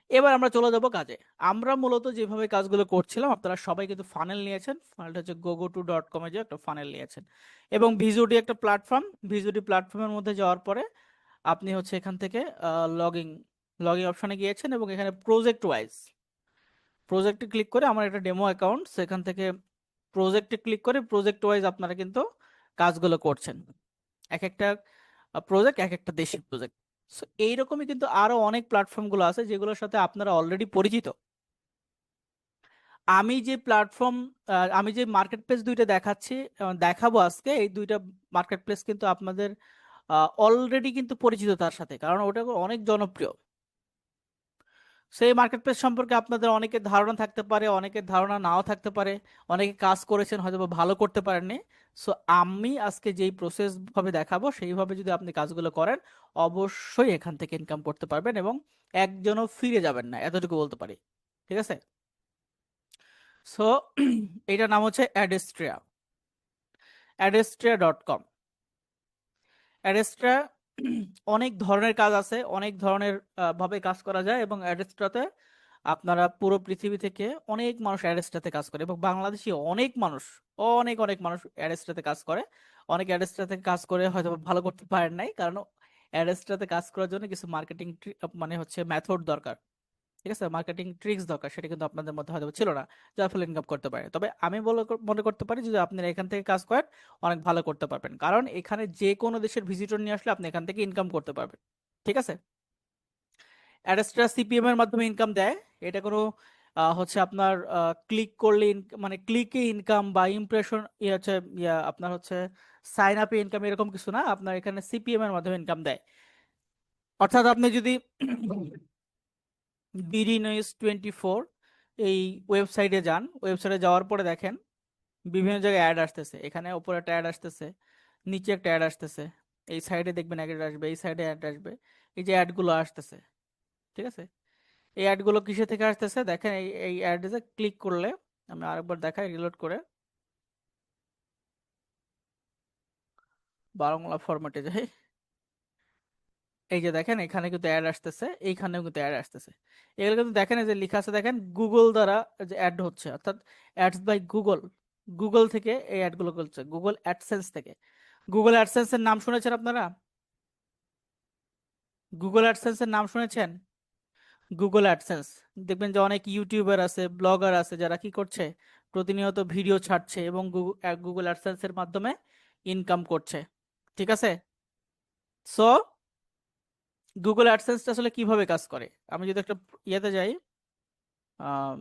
এবার আমরা চলে যাব কাজে। আমরা মূলত যেভাবে কাজগুলো করছিলাম, আপনারা সবাই কিন্তু ফানেল নিয়েছেন। ফানেলটা হচ্ছে gogoto.com এর যে একটা ফানেল নিয়েছেন, এবং ভিজুডি একটা প্ল্যাটফর্ম। ভিজুডি প্ল্যাটফর্মের মধ্যে যাওয়ার পরে আপনি হচ্ছে এখান থেকে লগিং লগিং অপশনে গিয়েছেন, এবং এখানে প্রজেক্টে ক্লিক করে আমার একটা ডেমো অ্যাকাউন্ট, সেখান থেকে প্রজেক্টে ক্লিক করে প্রজেক্ট ওয়াইজ আপনারা কিন্তু কাজগুলো করছেন। এক একটা প্রজেক্ট এক একটা দেশের প্রজেক্ট। সো এইরকমই কিন্তু আরো অনেক প্ল্যাটফর্মগুলো আছে যেগুলোর সাথে আপনারা অলরেডি পরিচিত। আমি যে প্ল্যাটফর্ম আমি যে মার্কেট প্লেস দুইটা দেখাচ্ছি, দেখাবো আজকে, এই দুইটা মার্কেট প্লেস কিন্তু আপনাদের অলরেডি কিন্তু পরিচিত তার সাথে, কারণ ওটা অনেক জনপ্রিয়। সেই মার্কেট প্লেস সম্পর্কে আপনাদের অনেকের ধারণা থাকতে পারে, অনেকের ধারণা নাও থাকতে পারে, অনেকে কাজ করেছেন হয়তো বা ভালো করতে পারেননি। সো আমি আজকে যেই প্রসেস ভাবে দেখাবো সেইভাবে যদি আপনি কাজগুলো করেন, অবশ্যই এখান থেকে ইনকাম করতে পারবেন, এবং একজনও ফিরে যাবেন না, এতটুকু বলতে পারি। ঠিক আছে? সো এটার নাম হচ্ছে অ্যাডেস্ট্রিয়া.com। অ্যাডেস্ট্রা অনেক ধরনের কাজ আছে, অনেক ধরনের ভাবে কাজ করা যায়, এবং অ্যাডেস্ট্রাতে আপনারা পুরো পৃথিবী থেকে অনেক মানুষ অ্যাডেস্ট্রাতে কাজ করে, এবং বাংলাদেশি অনেক মানুষ, অনেক অনেক মানুষ অ্যাডেস্ট্রাতে কাজ করে। অনেক অ্যাডেস্ট্রাতে কাজ করে হয়তো বা ভালো করতে পারেন নাই, কারণ অ্যাডেস্ট্রাতে কাজ করার জন্য কিছু মার্কেটিং মানে হচ্ছে মেথড দরকার। ঠিক আছে, মার্কেটিং ট্রিক্স দরকার, সেটা কিন্তু আপনাদের মধ্যে হয়তো ছিল না, যার ফলে ইনকাম করতে পারে। তবে আমি মনে করতে পারি যদি আপনারা এখান থেকে কাজ করেন, অনেক ভালো করতে পারবেন, কারণ এখানে যে কোনো দেশের ভিজিটর নিয়ে আসলে আপনি এখান থেকে ইনকাম করতে পারবেন। ঠিক আছে? অ্যাডস্ট্রা সিপিএম এর মাধ্যমে ইনকাম দেয়। এটা কোনো হচ্ছে আপনার ক্লিক করলে মানে ক্লিকে ইনকাম বা ইমপ্রেশন হচ্ছে আপনার হচ্ছে সাইন আপে ইনকাম, এরকম কিছু না। আপনার এখানে সিপিএম এর মাধ্যমে ইনকাম দেয়। অর্থাৎ আপনি যদি বিডি নিউজ 24 এই ওয়েবসাইটে যান, ওয়েবসাইটে যাওয়ার পরে দেখেন বিভিন্ন জায়গায় অ্যাড আসতেছে। এখানে উপরে একটা অ্যাড আসতেছে, নিচে একটা অ্যাড আসতেছে, এই সাইডে দেখবেন অ্যাড আসবে, এই সাইডে অ্যাড আসবে, এই যে অ্যাডগুলো আসতেছে। ঠিক আছে? এই অ্যাডগুলো কিসে থেকে আসতেছে দেখেন, এই এই অ্যাডে ক্লিক করলে, আমি আরেকবার দেখাই রিলোড করে, বাংলা ফরম্যাটে যাই। এই যে দেখেন এখানে কিন্তু অ্যাড আসতেছে, এইখানেও কিন্তু অ্যাড আসতেছে। এগুলো কিন্তু দেখেন এই যে লেখা আছে, দেখেন গুগল দ্বারা যে অ্যাড হচ্ছে, অর্থাৎ অ্যাডস বাই গুগল। গুগল থেকে এই অ্যাডগুলো করছে, গুগল অ্যাডসেন্স থেকে। গুগল অ্যাডসেন্স এর নাম শুনেছেন আপনারা? গুগল অ্যাডসেন্স এর নাম শুনেছেন? গুগল অ্যাডসেন্স দেখবেন যে অনেক ইউটিউবার আছে, ব্লগার আছে, যারা কি করছে, প্রতিনিয়ত ভিডিও ছাড়ছে এবং গুগল অ্যাডসেন্স এর মাধ্যমে ইনকাম করছে। ঠিক আছে? সো গুগল অ্যাডসেন্সটা আসলে কিভাবে কাজ করে, আমি যদি একটা ইয়েতে যাই, আম,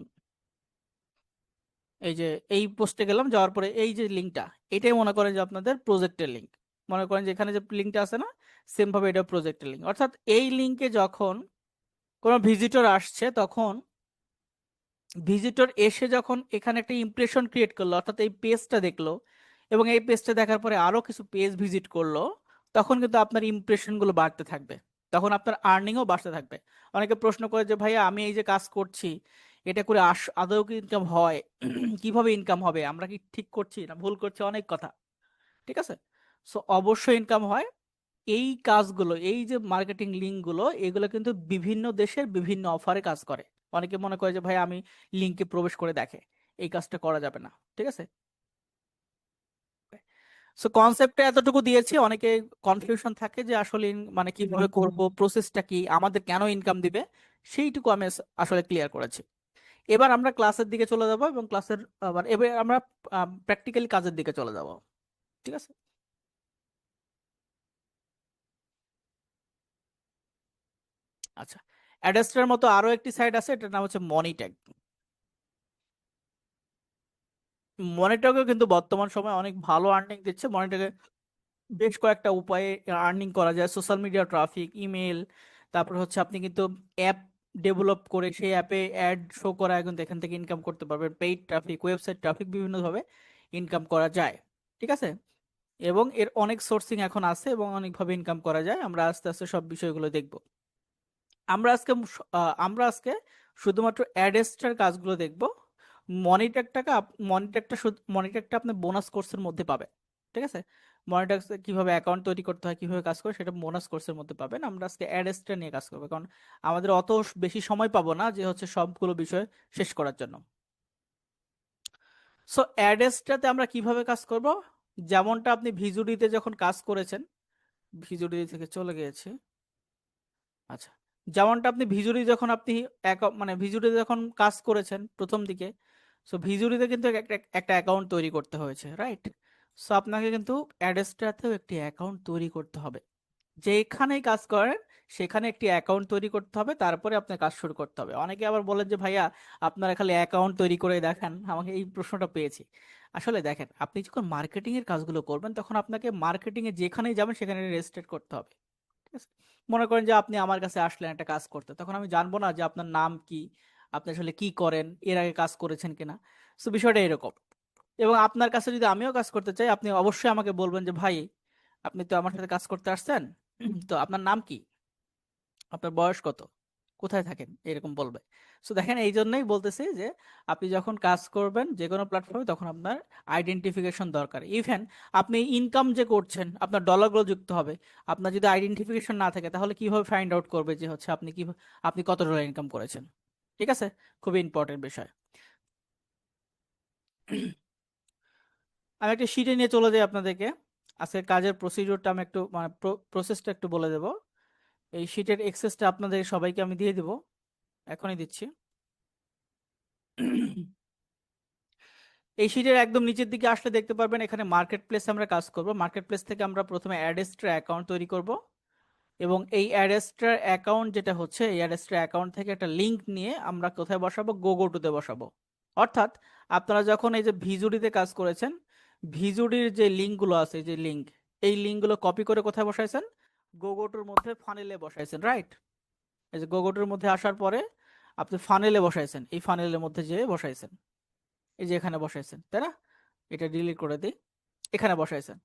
এই যে এই পোস্টে গেলাম, যাওয়ার পরে এই যে লিঙ্কটা, এটাই মনে করেন যে আপনাদের প্রজেক্টের লিঙ্ক। মনে করেন যে এখানে যে লিঙ্কটা আছে না, সেম ভাবে এটা প্রজেক্টের লিঙ্ক। অর্থাৎ এই লিঙ্কে যখন কোনো ভিজিটর আসছে, তখন ভিজিটর এসে যখন এখানে একটা ইমপ্রেশন ক্রিয়েট করলো, অর্থাৎ এই পেজটা দেখলো, এবং এই পেজটা দেখার পরে আরো কিছু পেজ ভিজিট করলো, তখন কিন্তু আপনার ইমপ্রেশন গুলো বাড়তে থাকবে, তখন আপনার আর্নিংও বাড়তে থাকবে। অনেকে প্রশ্ন করে যে ভাইয়া আমি এই যে কাজ করছি, এটা করে আদৌ কি ইনকাম হয়? কিভাবে ইনকাম হবে, আমরা কি ঠিক করছি না ভুল করছি, অনেক কথা। ঠিক আছে? সো অবশ্যই ইনকাম হয়। এই কাজগুলো, এই যে মার্কেটিং লিঙ্ক গুলো, এগুলো কিন্তু বিভিন্ন দেশের বিভিন্ন অফারে কাজ করে। অনেকে মনে করে যে ভাই আমি লিঙ্কে প্রবেশ করে দেখে, এই কাজটা করা যাবে না। ঠিক আছে? সো কনসেপ্টটা এতটুকু দিয়েছি। অনেকে কনফিউশন থাকে যে আসলে মানে কিভাবে করব, প্রসেসটা কি, আমাদের কেন ইনকাম দিবে, সেইটুকু আমি আসলে ক্লিয়ার করেছি। এবার আমরা ক্লাসের দিকে চলে যাব, এবং ক্লাসের আবার এবার আমরা প্র্যাকটিক্যালি কাজের দিকে চলে যাব। ঠিক আছে? আচ্ছা, অ্যাডাস্টার মতো আরো একটি সাইট আছে, এটার নাম হচ্ছে মনিট্যাগ। মনিটকে কিন্তু বর্তমান সময়ে অনেক ভালো আর্নিং দিচ্ছে। মনিটকে বেশ কয়েকটা উপায়ে আর্নিং করা যায়, সোশ্যাল মিডিয়া ট্রাফিক, ইমেল, তারপর হচ্ছে আপনি কিন্তু অ্যাপ ডেভেলপ করে সেই অ্যাপে অ্যাড শো করা, কিন্তু এখান থেকে ইনকাম করতে পারবেন। পেইড ট্রাফিক, ওয়েবসাইট ট্রাফিক, বিভিন্নভাবে ইনকাম করা যায়। ঠিক আছে? এবং এর অনেক সোর্সিং এখন আছে, এবং অনেকভাবে ইনকাম করা যায়। আমরা আস্তে আস্তে সব বিষয়গুলো দেখব। আমরা আজকে শুধুমাত্র অ্যাডেস্টার কাজগুলো দেখব। মনিটরটা আপনি বোনাস কোর্সের মধ্যে পাবেন। ঠিক আছে? মনিটক্সে কিভাবে অ্যাকাউন্ট তৈরি করতে হয়, কিভাবে কাজ করে, সেটা বোনাস কোর্সের মধ্যে পাবেন। আমরা আজকে অ্যাডেসটা নিয়ে কাজ করবো, কারণ আমাদের অত বেশি সময় পাবো না যে হচ্ছে সবগুলো বিষয় শেষ করার জন্য। সো অ্যাডেসটাতে আমরা কিভাবে কাজ করব, যেমনটা আপনি ভিজুডিতে যখন কাজ করেছেন, ভিজুডি থেকে চলে গিয়েছে, আচ্ছা, যেমনটা আপনি ভিজুডি যখন আপনি মানে ভিজুডিতে যখন কাজ করেছেন প্রথম দিকে, সো ভিজুডিতে কিন্তু একটা অ্যাকাউন্ট তৈরি করতে হয়েছে, রাইট? সো আপনাকে কিন্তু অ্যাডেস্টাতেও একটি অ্যাকাউন্ট তৈরি করতে হবে। যেখানেই কাজ করেন সেখানে একটি অ্যাকাউন্ট তৈরি করতে হবে, তারপরে আপনার কাজ শুরু করতে হবে। অনেকে আবার বলেন যে ভাইয়া আপনারা খালি অ্যাকাউন্ট তৈরি করে দেখান, আমাকে এই প্রশ্নটা পেয়েছি। আসলে দেখেন, আপনি যখন মার্কেটিং এর কাজগুলো করবেন তখন আপনাকে মার্কেটিং এ যেখানেই যাবেন সেখানে রেজিস্ট্রেট করতে হবে, ঠিক আছে? মনে করেন যে আপনি আমার কাছে আসলেন একটা কাজ করতে, তখন আমি জানবো না যে আপনার নাম কি, আপনি আসলে কি করেন, এর আগে কাজ করেছেন কিনা। তো বিষয়টা এরকম। এবং আপনার কাছে যদি আমিও কাজ করতে চাই, আপনি অবশ্যই আমাকে বলবেন যে ভাই আপনি তো আমার সাথে কাজ করতে আসছেন, তো আপনার নাম কি, আপনার বয়স কত, কোথায় থাকেন, এরকম বলবে। সো দেখেন, এই জন্যই বলতেছি যে আপনি যখন কাজ করবেন যে কোনো প্ল্যাটফর্মে তখন আপনার আইডেন্টিফিকেশন দরকার। ইভেন আপনি ইনকাম যে করছেন আপনার ডলারগুলো যুক্ত হবে। আপনার যদি আইডেন্টিফিকেশন না থাকে তাহলে কিভাবে ফাইন্ড আউট করবে যে হচ্ছে আপনি কি, আপনি কত ডলার ইনকাম করেছেন? ঠিক আছে, খুবই ইম্পর্টেন্ট বিষয়। আমি একটা শিটে নিয়ে চলে যাই আপনাদেরকে। আজকে কাজের প্রসিডিউরটা আমি একটু মানে প্রসেসটা একটু বলে দেব। এই শিটের এক্সেসটা আপনাদের সবাইকে আমি দিয়ে দিব, এখনই দিচ্ছি। এই শিটের একদম নিচের দিকে আসলে দেখতে পারবেন এখানে মার্কেট প্লেস আমরা কাজ করব। মার্কেট প্লেস থেকে আমরা প্রথমে অ্যাডেস্ট্রা অ্যাকাউন্ট তৈরি করব, এবং এই অ্যাডেস্ট্রার অ্যাকাউন্ট যেটা হচ্ছে এই অ্যাডেস্ট্রা অ্যাকাউন্ট থেকে একটা লিংক নিয়ে আমরা কোথায় বসাবো, গোগোটুতে বসাবো। অর্থাৎ আপনারা যখন এই যে ভিজুডিতে কাজ করেছেন, ভিজুডির যে লিঙ্কগুলো আছে, যে লিঙ্ক, এই লিঙ্কগুলো কপি করে কোথায় বসাইছেন, গোগোটুর মধ্যে ফানেলে বসাইছেন, রাইট? এই যে গোগোটুর মধ্যে আসার পরে আপনি ফানেলে বসাইছেন, এই ফানেলের মধ্যে যে বসাইছেন, এই যে এখানে বসাইছেন, তাই না? এটা ডিলিট করে দিই, এখানে বসাইছেন,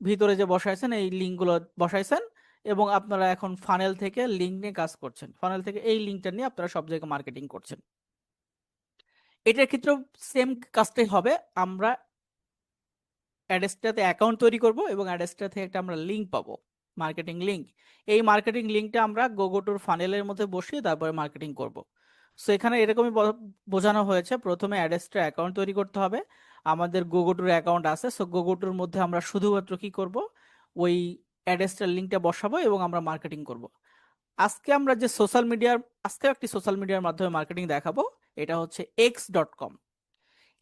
ভিতরে যে বসাইছেন এই লিঙ্কগুলো বসাইছেন, এবং আপনারা এখন ফানেল থেকে লিঙ্ক নিয়ে কাজ করছেন, ফানেল থেকে এই লিঙ্কটা নিয়ে আপনারা সব জায়গায় মার্কেটিং করছেন। এটার ক্ষেত্রেও সেম কাজটাই হবে। আমরা অ্যাডেস্টাতে অ্যাকাউন্ট তৈরি করব এবং অ্যাডেস্টা থেকে একটা আমরা লিঙ্ক পাবো, মার্কেটিং লিঙ্ক। এই মার্কেটিং লিঙ্কটা আমরা গোগোটুর ফানেলের মধ্যে বসিয়ে তারপরে মার্কেটিং করব। সো এখানে এরকমই বোঝানো হয়েছে, প্রথমে অ্যাডেস্টা অ্যাকাউন্ট তৈরি করতে হবে। আমাদের গোগোটুর অ্যাকাউন্ট আছে, সো গোগোটুর মধ্যে আমরা শুধুমাত্র কি করব, ওই অ্যাডেস্টার লিঙ্কটা বসাবো এবং আমরা মার্কেটিং করব। আজকে আমরা যে সোশ্যাল মিডিয়ার, আজকে একটি সোশ্যাল মিডিয়ার মাধ্যমে মার্কেটিং দেখাবো, এটা হচ্ছে x.com।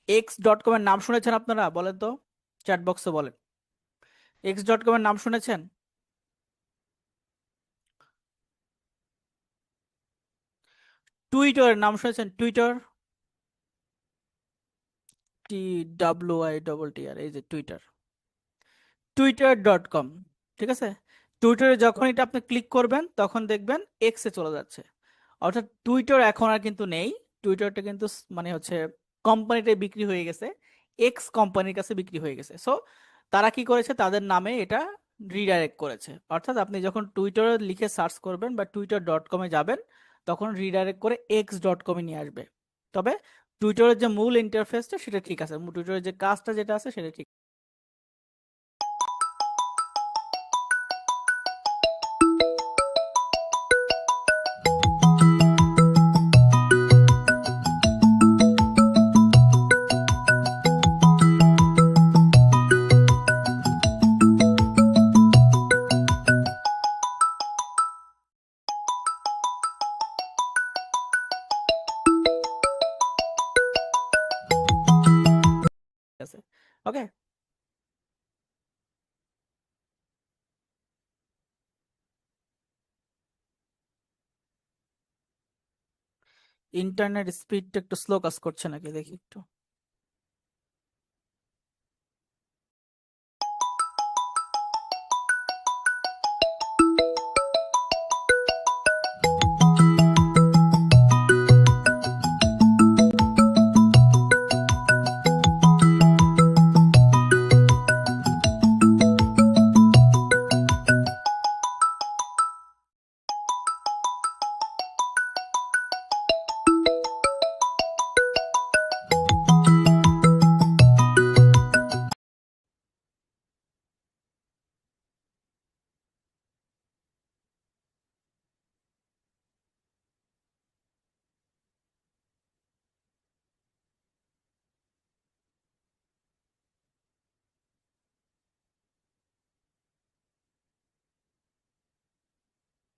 x.com এর নাম শুনেছেন আপনারা? বলেন তো, চ্যাট বক্সে বলেন। x.com এর নাম শুনেছেন? টুইটারের নাম শুনেছেন? টুইটার, TWITTR, এই যে টুইটার, টুইটার.com। ঠিক আছে, টুইটারে যখন এটা আপনি ক্লিক করবেন তখন দেখবেন এক্সে চলে যাচ্ছে। অর্থাৎ টুইটার এখন আর কিন্তু নেই, টুইটারটা কিন্তু মানে হচ্ছে কোম্পানিটাই বিক্রি হয়ে গেছে, এক্স কোম্পানির কাছে বিক্রি হয়ে গেছে। সো তারা কি করেছে, তাদের নামে এটা রিডাইরেক্ট করেছে। অর্থাৎ আপনি যখন টুইটার লিখে সার্চ করবেন বা টুইটার.com-এ যাবেন তখন রিডাইরেক্ট করে x.com-এ নিয়ে আসবে। তবে টুইটারের যে মূল ইন্টারফেসটা সেটা ঠিক আছে, টুইটারের যে কাজটা যেটা আছে সেটা ঠিক আছে। ওকে, ইন্টারনেট স্পিডটা একটু স্লো কাজ করছে নাকি দেখি একটু।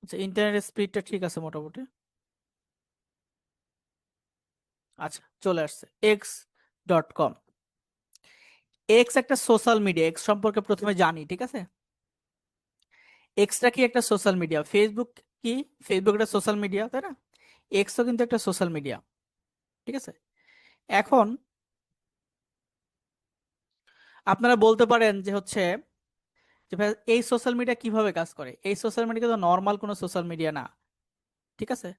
আচ্ছা, ইন্টারনেট স্পিডটা ঠিক আছে মোটামুটি। আচ্ছা, চলে আসছে x.com। এক্স একটা সোশ্যাল মিডিয়া, এক্স সম্পর্কে প্রথমে জানি, ঠিক আছে। এক্সটা কি একটা সোশ্যাল মিডিয়া, ফেসবুক কি, ফেসবুক একটা সোশ্যাল মিডিয়া, তাই না? এক্সও কিন্তু একটা সোশ্যাল মিডিয়া, ঠিক আছে। এখন আপনারা বলতে পারেন যে হচ্ছে যে ভাই এই সোশ্যাল মিডিয়া কিভাবে কাজ করে, এই সোশ্যাল মিডিয়া কিন্তু নর্মাল কোনো সোশ্যাল মিডিয়া না, ঠিক আছে।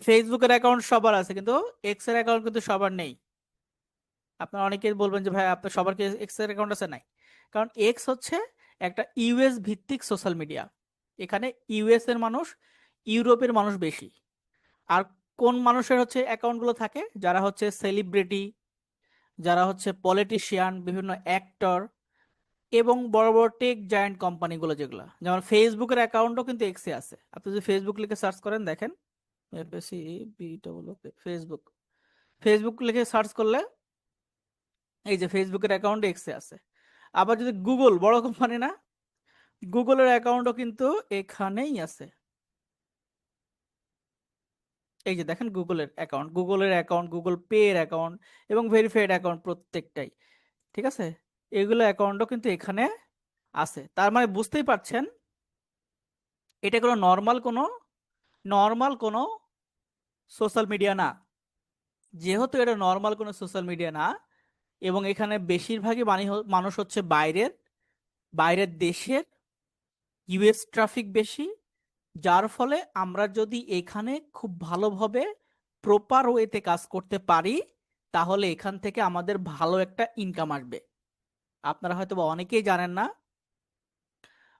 ফেসবুকের অ্যাকাউন্ট সবার আছে কিন্তু এক্স এর অ্যাকাউন্ট কিন্তু সবার নেই। আপনারা অনেকেই বলবেন যে ভাই আপনার সবার কি এক্স এর অ্যাকাউন্ট আছে? নাই। কারণ এক্স হচ্ছে একটা ইউএস ভিত্তিক সোশ্যাল মিডিয়া। এখানে ইউএস এর মানুষ, ইউরোপের মানুষ বেশি। আর কোন মানুষের হচ্ছে অ্যাকাউন্টগুলো থাকে, যারা হচ্ছে সেলিব্রিটি, যারা হচ্ছে পলিটিশিয়ান, বিভিন্ন অ্যাক্টর এবং বড় বড় টেক জায়ান্ট কোম্পানিগুলো, যেগুলো যেমন ফেসবুকের অ্যাকাউন্টও কিন্তু এক্সে আছে। আপনি যদি ফেসবুক লিখে সার্চ করেন, দেখেন ফেসবুক, ফেসবুক লিখে সার্চ করলে এই যে ফেসবুকের অ্যাকাউন্ট এক্সে আছে। আবার যদি গুগল, বড় কোম্পানি না, গুগলের অ্যাকাউন্টও কিন্তু এখানেই আছে। এই যে দেখেন গুগলের অ্যাকাউন্ট, গুগল পে এর অ্যাকাউন্ট এবং ভেরিফাইড অ্যাকাউন্ট প্রত্যেকটাই, ঠিক আছে। এগুলো অ্যাকাউন্টও কিন্তু এখানে আছে। তার মানে বুঝতেই পারছেন এটা কোনো নর্মাল কোনো সোশ্যাল মিডিয়া না। যেহেতু এটা নর্মাল কোনো সোশ্যাল মিডিয়া না, এবং এখানে বেশিরভাগই মানুষ হচ্ছে বাইরের, বাইরের দেশের, ইউএস ট্রাফিক বেশি। যার ফলে আমরা যদি এখানে খুব ভালোভাবে প্রপার ওয়েতে কাজ করতে পারি, তাহলে এখান থেকে আমাদের ভালো একটা ইনকাম আসবে। আপনারা হয়তো বা অনেকেই জানেন না,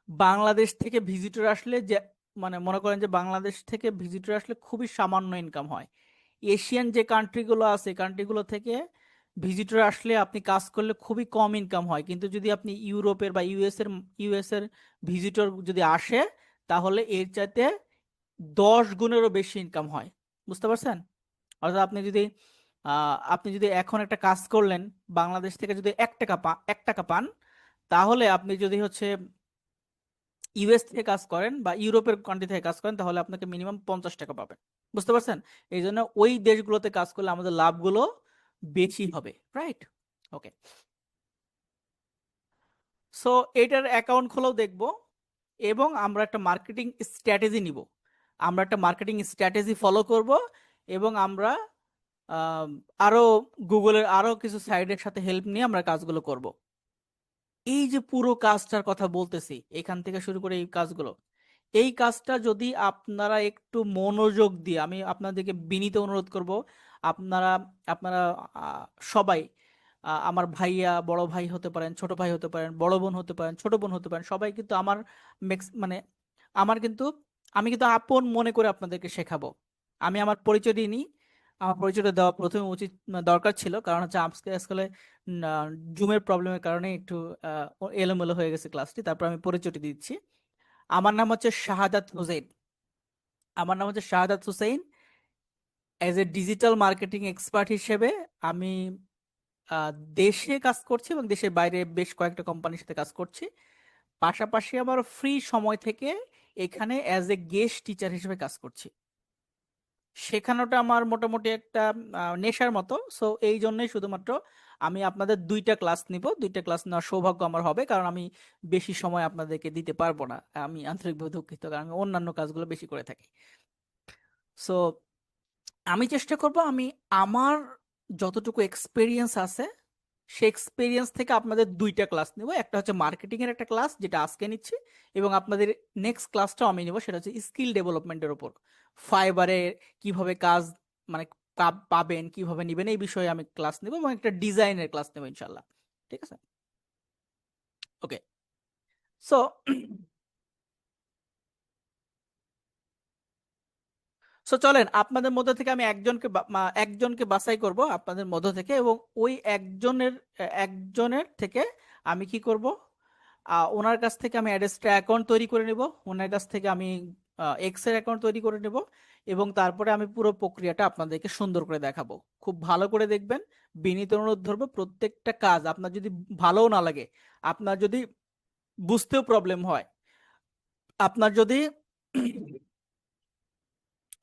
বাংলাদেশ থেকে ভিজিটর আসলে যে, মানে মনে করেন যে বাংলাদেশ থেকে ভিজিটর আসলে খুবই সামান্য ইনকাম হয়। এশিয়ান যে কান্ট্রিগুলো আছে, কান্ট্রিগুলো থেকে ভিজিটর আসলে আপনি কাজ করলে খুবই কম ইনকাম হয়। কিন্তু যদি আপনি ইউরোপের বা ইউএস এর ভিজিটর যদি আসে, তাহলে এর চাইতে 10 গুণেরও বেশি ইনকাম হয়। বুঝতে পারছেন? অর্থাৎ আপনি যদি এখন একটা কাজ করলেন, বাংলাদেশ থেকে যদি 1 টাকা পান, তাহলে আপনি যদি হচ্ছে ইউএস থেকে কাজ করেন বা ইউরোপের কান্ট্রি থেকে কাজ করেন, তাহলে আপনাকে মিনিমাম 50 টাকা পাবেন। বুঝতে পারছেন? এই জন্য ওই দেশগুলোতে কাজ করলে আমাদের লাভগুলো বেশি হবে, রাইট? ওকে। সো এটার অ্যাকাউন্ট খোলাও দেখব, এবং আমরা একটা মার্কেটিং স্ট্র্যাটেজি নিব। আমরা একটা মার্কেটিং স্ট্র্যাটেজি ফলো করব, এবং আমরা আম, আরো গুগলের আরো কিছু সাইডের সাথে হেল্প নিয়ে আমরা কাজগুলো করব। এই যে পুরো কাজটার কথা বলতেছি, এখান থেকে শুরু করে এই কাজগুলো, এই কাজটা যদি আপনারা একটু মনোযোগ দিয়ে, আমি আপনাদেরকে বিনীত অনুরোধ করব, আপনারা আপনারা আহ, সবাই, আমার ভাইয়া, বড় ভাই হতে পারেন, ছোট ভাই হতে পারেন, বড় বোন হতে পারেন, ছোট বোন হতে পারেন, সবাই কিন্তু আমার মানে আমার কিন্তু, আমি কিন্তু আপন মনে করে আপনাদেরকে শেখাবো। আমি আমার পরিচয় দিইনি, আমার পরিচয়টা দেওয়া প্রথমে উচিত, দরকার ছিল, কারণ হচ্ছে আজকে আসলে জুমের প্রবলেমের কারণে একটু এলোমেলো হয়ে গেছে ক্লাসটি। তারপর আমি পরিচয়টি দিচ্ছি। আমার নাম হচ্ছে শাহাদাত হোসেন। আমার নাম হচ্ছে Shahadat Hossain. As a digital marketing expert হিসেবে আমি আহ, দেশে কাজ করছি এবং দেশের বাইরে বেশ কয়েকটা কোম্পানির সাথে কাজ করছি। পাশাপাশি আমার ফ্রি সময় থেকে এখানে অ্যাজ এ গেস্ট টিচার হিসেবে কাজ করছি। শেখানোটা আমার মোটামুটি একটা নেশার মতো। সো এই জন্যই শুধুমাত্র আমি আপনাদের 2টা ক্লাস নিব, 2টা ক্লাস নেওয়ার সৌভাগ্য আমার হবে, কারণ আমি বেশি সময় আপনাদেরকে দিতে পারবো না। আমি আন্তরিকভাবে দুঃখিত, কারণ আমি অন্যান্য কাজগুলো বেশি করে থাকি। সো আমি চেষ্টা করব, আমি আমার যতটুকু এক্সপিরিয়েন্স আছে, সেই এক্সপিরিয়েন্স থেকে আপনাদের 2টা ক্লাস নেব। একটা হচ্ছে মার্কেটিং এর একটা ক্লাস, যেটা আজকে নিচ্ছি, এবং আপনাদের নেক্সট ক্লাসটাও আমি নেব, সেটা হচ্ছে স্কিল ডেভেলপমেন্টের উপর। ফাইবারে কিভাবে কাজ, মানে পাবেন, কিভাবে নিবেন, এই বিষয়ে আমি ক্লাস নেব, এবং একটা ডিজাইনের ক্লাস নেব ইনশাল্লাহ। ঠিক আছে? ওকে। সো সো চলেন আপনাদের মধ্যে থেকে আমি একজনকে বাছাই করব আপনাদের মধ্য থেকে, এবং ওই একজনের থেকে আমি কি করব, ওনার কাছ থেকে আমি অ্যাড্রেসটা অ্যাকাউন্ট তৈরি করে নেব, ওনার কাছ থেকে আমি এক্স এর অ্যাকাউন্ট তৈরি করে নেব, এবং তারপরে আমি পুরো প্রক্রিয়াটা আপনাদেরকে সুন্দর করে দেখাবো। খুব ভালো করে দেখবেন, বিনীত অনুরোধ ধরবো, প্রত্যেকটা কাজ আপনার যদি ভালোও না লাগে, আপনার যদি বুঝতেও প্রবলেম হয়, আপনার যদি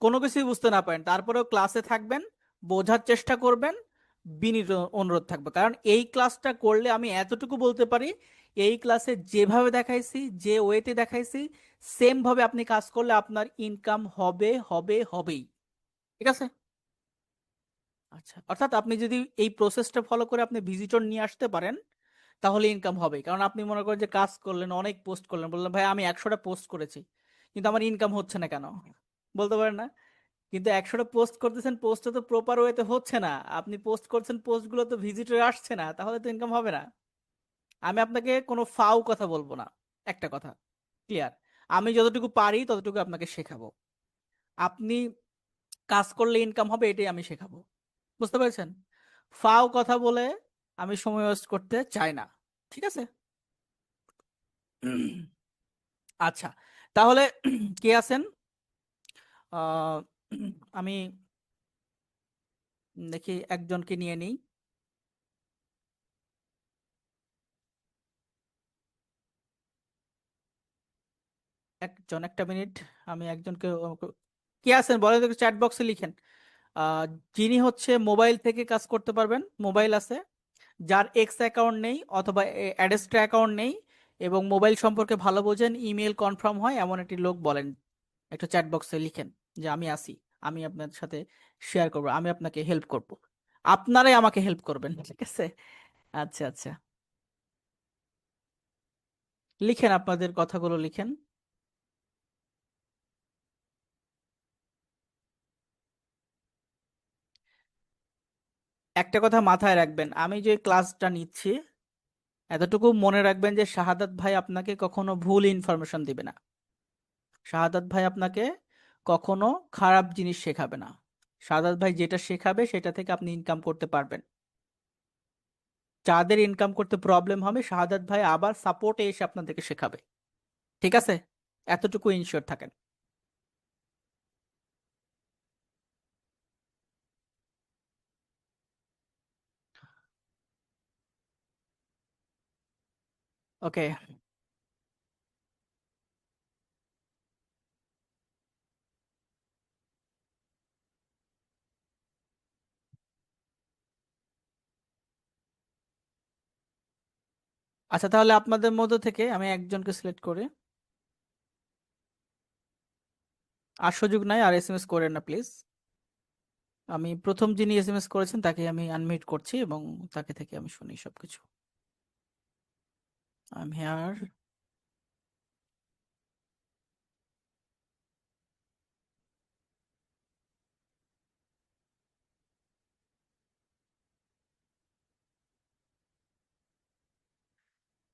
কোনো কিছুই বুঝতে না পারেন, তারপরেও ক্লাসে থাকবেন, বোঝার চেষ্টা করবেন, বিনীত অনুরোধ থাকবে। কারণ এই ক্লাসটা করলে আমি এতটুকু বলতে পারি, এই ক্লাসে যেভাবে দেখাইছি, যে ওয়েতে দেখাইছি, সেম ভাবে আপনি কাজ করলে আপনার ইনকাম হবে হবে হবেই। ঠিক আছে? আচ্ছা, অর্থাৎ আপনি যদি এই প্রসেসটা ফলো করে আপনি ভিজিটর নিয়ে আসতে পারেন, তাহলে ইনকাম হবে। কারণ আপনি মনে করেন যে কাজ করলেন, অনেক পোস্ট করলেন, বললেন ভাই আমি 100টা পোস্ট করেছি, কিন্তু আমার ইনকাম হচ্ছে না কেন? বলতে পারেন না? কিন্তু 100টা পোস্ট করতেছেন, পোস্টটা তো প্রপার ওয়েতে হচ্ছে না, আপনি পোস্ট করছেন, পোস্টগুলো তো ভিজিটর আসছে না, তাহলে তো ইনকাম হবে না। আমি আপনাকে কোনো ফাও কথা বলবো না, একটা কথা ক্লিয়ার। আমি যতটুকু পারি ততটুকু আপনাকে শেখাবো। আপনি কাজ করলে ইনকাম হবে, এটাই আমি শেখাবো। বুঝতে পেরেছেন? ফাও কথা বলে আমি সময় ওয়েস্ট করতে চাই না। ঠিক আছে? আচ্ছা, তাহলে কে আছেন? আহ আমি দেখি একজনকে নিয়ে নিই। একজন, একটা মিনিট। আমি একজনকে কে আছেন বলেন তো, চ্যাট বক্সে লিখেন। আহ যিনি হচ্ছে মোবাইল থেকে কাজ করতে পারবেন, মোবাইল আছে, যার এক্স অ্যাকাউন্ট নেই অথবা অ্যাডেস্ট্রা অ্যাকাউন্ট নেই, এবং মোবাইল সম্পর্কে ভালো বোঝেন, ইমেল কনফার্ম হয়, এমন একটি লোক বলেন। একটা চ্যাট বক্সে লিখেন যে আমি আসি, আমি আপনার সাথে শেয়ার করব, আমি আপনাকে হেল্প করব, আপনারাই আমাকে হেল্প করবেন। ঠিক আছে? আচ্ছা আচ্ছা, লিখেন আপনাদের কথাগুলো লিখেন। একটা কথা মাথায় রাখবেন, আমি যে ক্লাসটা নিচ্ছি, এতটুকু মনে রাখবেন যে শাহাদাত ভাই আপনাকে কখনো ভুল ইনফরমেশন দিবে না। শাহাদাত ভাই আপনাকে কখনো খারাপ জিনিস শেখাবে না। শাহাদাত ভাই যেটা শেখাবে সেটা থেকে আপনি ইনকাম করতে পারবেন। যাদের ইনকাম করতে প্রবলেম হবে, শাহাদাত ভাই আবার সাপোর্টে এসে আপনাদেরকে শেখাবে। ঠিক আছে? এতটুকু ইনশিওর থাকেন। ওকে। আচ্ছা, তাহলে আপনাদের মধ্য থেকে আমি একজনকে সিলেক্ট করে, আর সুযোগ নাই, আর এসএমএস করেন না প্লিজ। আমি প্রথম যিনি এসএমএস করেছেন তাকে আমি আনমিউট করছি, এবং তাকে থেকে আমি শুনি সবকিছু। I am here.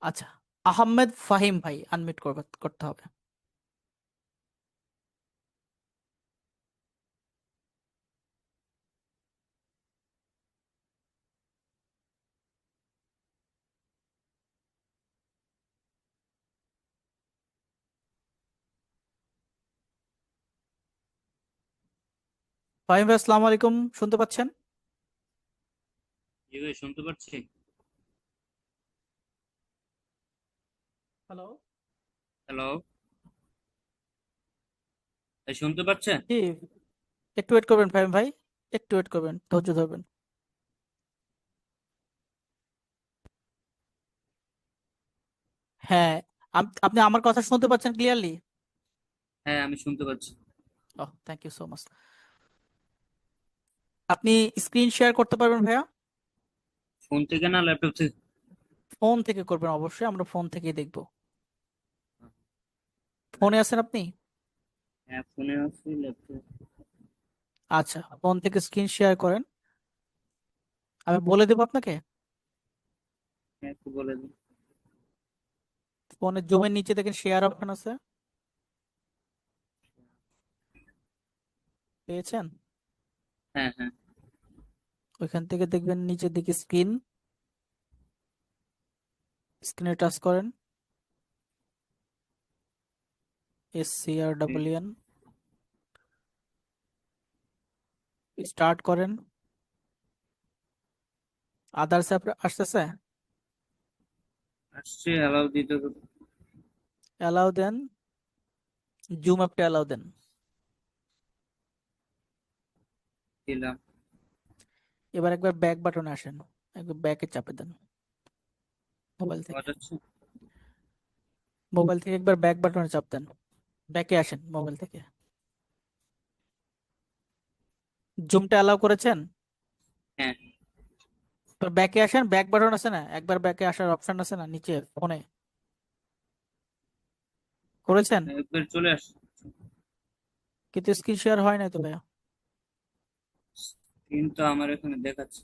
আচ্ছা, আহমেদ ফাহিম ভাই আনমিউট করতে হবে। ফাহিম ভাই, আসসালামু আলাইকুম, শুনতে পাচ্ছেন? জি ভাই, শুনতে পাচ্ছি। হ্যালো। হ্যালো, ভাই শুনতে পাচ্ছেন? জি, একটু ওয়েট করবেন ফাহিম ভাই, একটু ওয়েট করবেন, ধৈর্য ধরবেন। হ্যাঁ, আপনি আমার কথা শুনতে পাচ্ছেন ক্লিয়ারলি? হ্যাঁ, আমি শুনতে পাচ্ছি। ওহ, থ্যাংক ইউ সো মাচ। আপনি স্ক্রিন শেয়ার করতে পারবেন ভাইয়া? ফোন থেকে না ল্যাপটপ থেকে? ফোন থেকে করবেন অবশ্যই, আমরা ফোন থেকেই দেখবো। ফোনে আছেন আপনি? হ্যাঁ, ফোনে আছে, ল্যাপটপ। আচ্ছা, ফোন থেকে স্ক্রিন শেয়ার করেন, আমি বলে দেবো আপনাকে। হ্যাঁ, একটু বলে দিন। ফোনের জুমের নিচে দেখেন শেয়ার অপশন আছে, পেয়েছেন? হ্যাঁ হ্যাঁ। ওইখান থেকে দেখবেন নিচের দিকে স্ক্রিন, স্ক্রিনে টাচ করেন, SCR স্টার্ট করেন। আদার্স অ্যাপ আসতেছে, আসছে, অ্যালাউ দিতে হবে। অ্যালাউ দেন, জুম অ্যাপটা অ্যালাউ দেন। দিলাম। এবার একবার ব্যাক বাটনে আসেন, একবার ব্যাকে চাপে দেন মোবাইল থেকে। আওয়াজ হচ্ছে? মোবাইল থেকে একবার ব্যাক বাটনে চাপ দেন, ব্যাকে আসেন মোবাইল থেকে। জুমটা অ্যালাউ করেছেন? হ্যাঁ, এবার ব্যাকে আসেন, ব্যাক বাটন আছে না, একবার ব্যাকে আসার অপশন আছে না নিচে ফোনে, করেছেন? একবার চলে আসছে। কিন্তু স্ক্রিন শেয়ার হয় নাই তো ভাইয়া। কিন্তু আমার এখানে দেখাচ্ছে।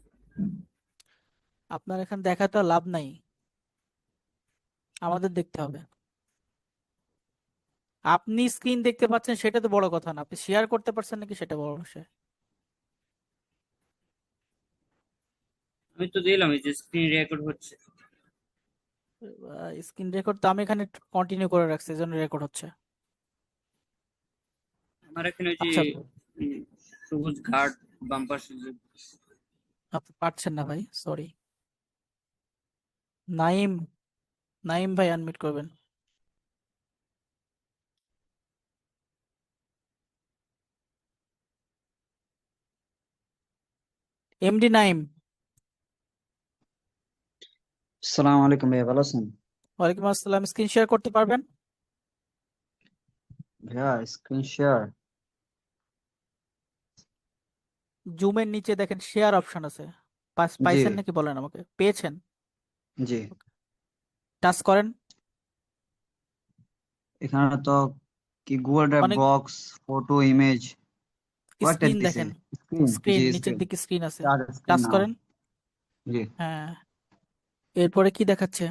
আপনার এখানে দেখা তো লাভ নাই, আমাদের দেখতে হবে। আপনি স্ক্রিন দেখতে পাচ্ছেন সেটা তো বড় কথা না, আপনি শেয়ার করতে পারছেন নাকি সেটা বড় বিষয়। আমি তো দিলাম, এই যে স্ক্রিন রেকর্ড হচ্ছে। স্ক্রিন রেকর্ড তো আমি এখানে কন্টিনিউ করে রাখছি, এজন্য রেকর্ড হচ্ছে। আমার এখানে ওই যে আচ্ছা, উম, সবুজ ঘাট বাম পাশে যে। আপনি পারছেন না ভাই, সরি। নাইম, নাইম ভাই আনমিউট করবেন। এমডি নাইম। সালাম আলাইকুম ভাইয়া, ভালো আছেন? ওয়ালাইকুম আসসালাম, স্ক্রিন শেয়ার করতে পারবেন? ভাইয়া স্ক্রিন শেয়ার। জুমের নিচে দেখেন শেয়ার অপশন আছে, জি পাইছেন নাকি বলেন আমাকে, পেয়েছেন? জি, টাচ করেন। এখানে তো কি গুগল ড্রাইভ, অনেক বক্স, ফটো, ইমেজ কয়েকটা স্ক্রিন দিছে। দেখেন, স্ক্রিন, স্ক্রিন জি নিচের স্ক্রিন, দিকে স্ক্রিন আছে, চার স্ক্রিন টাচ না। করেন। জি, হ্যাঁ, এরপরে কি দেখাচ্ছে?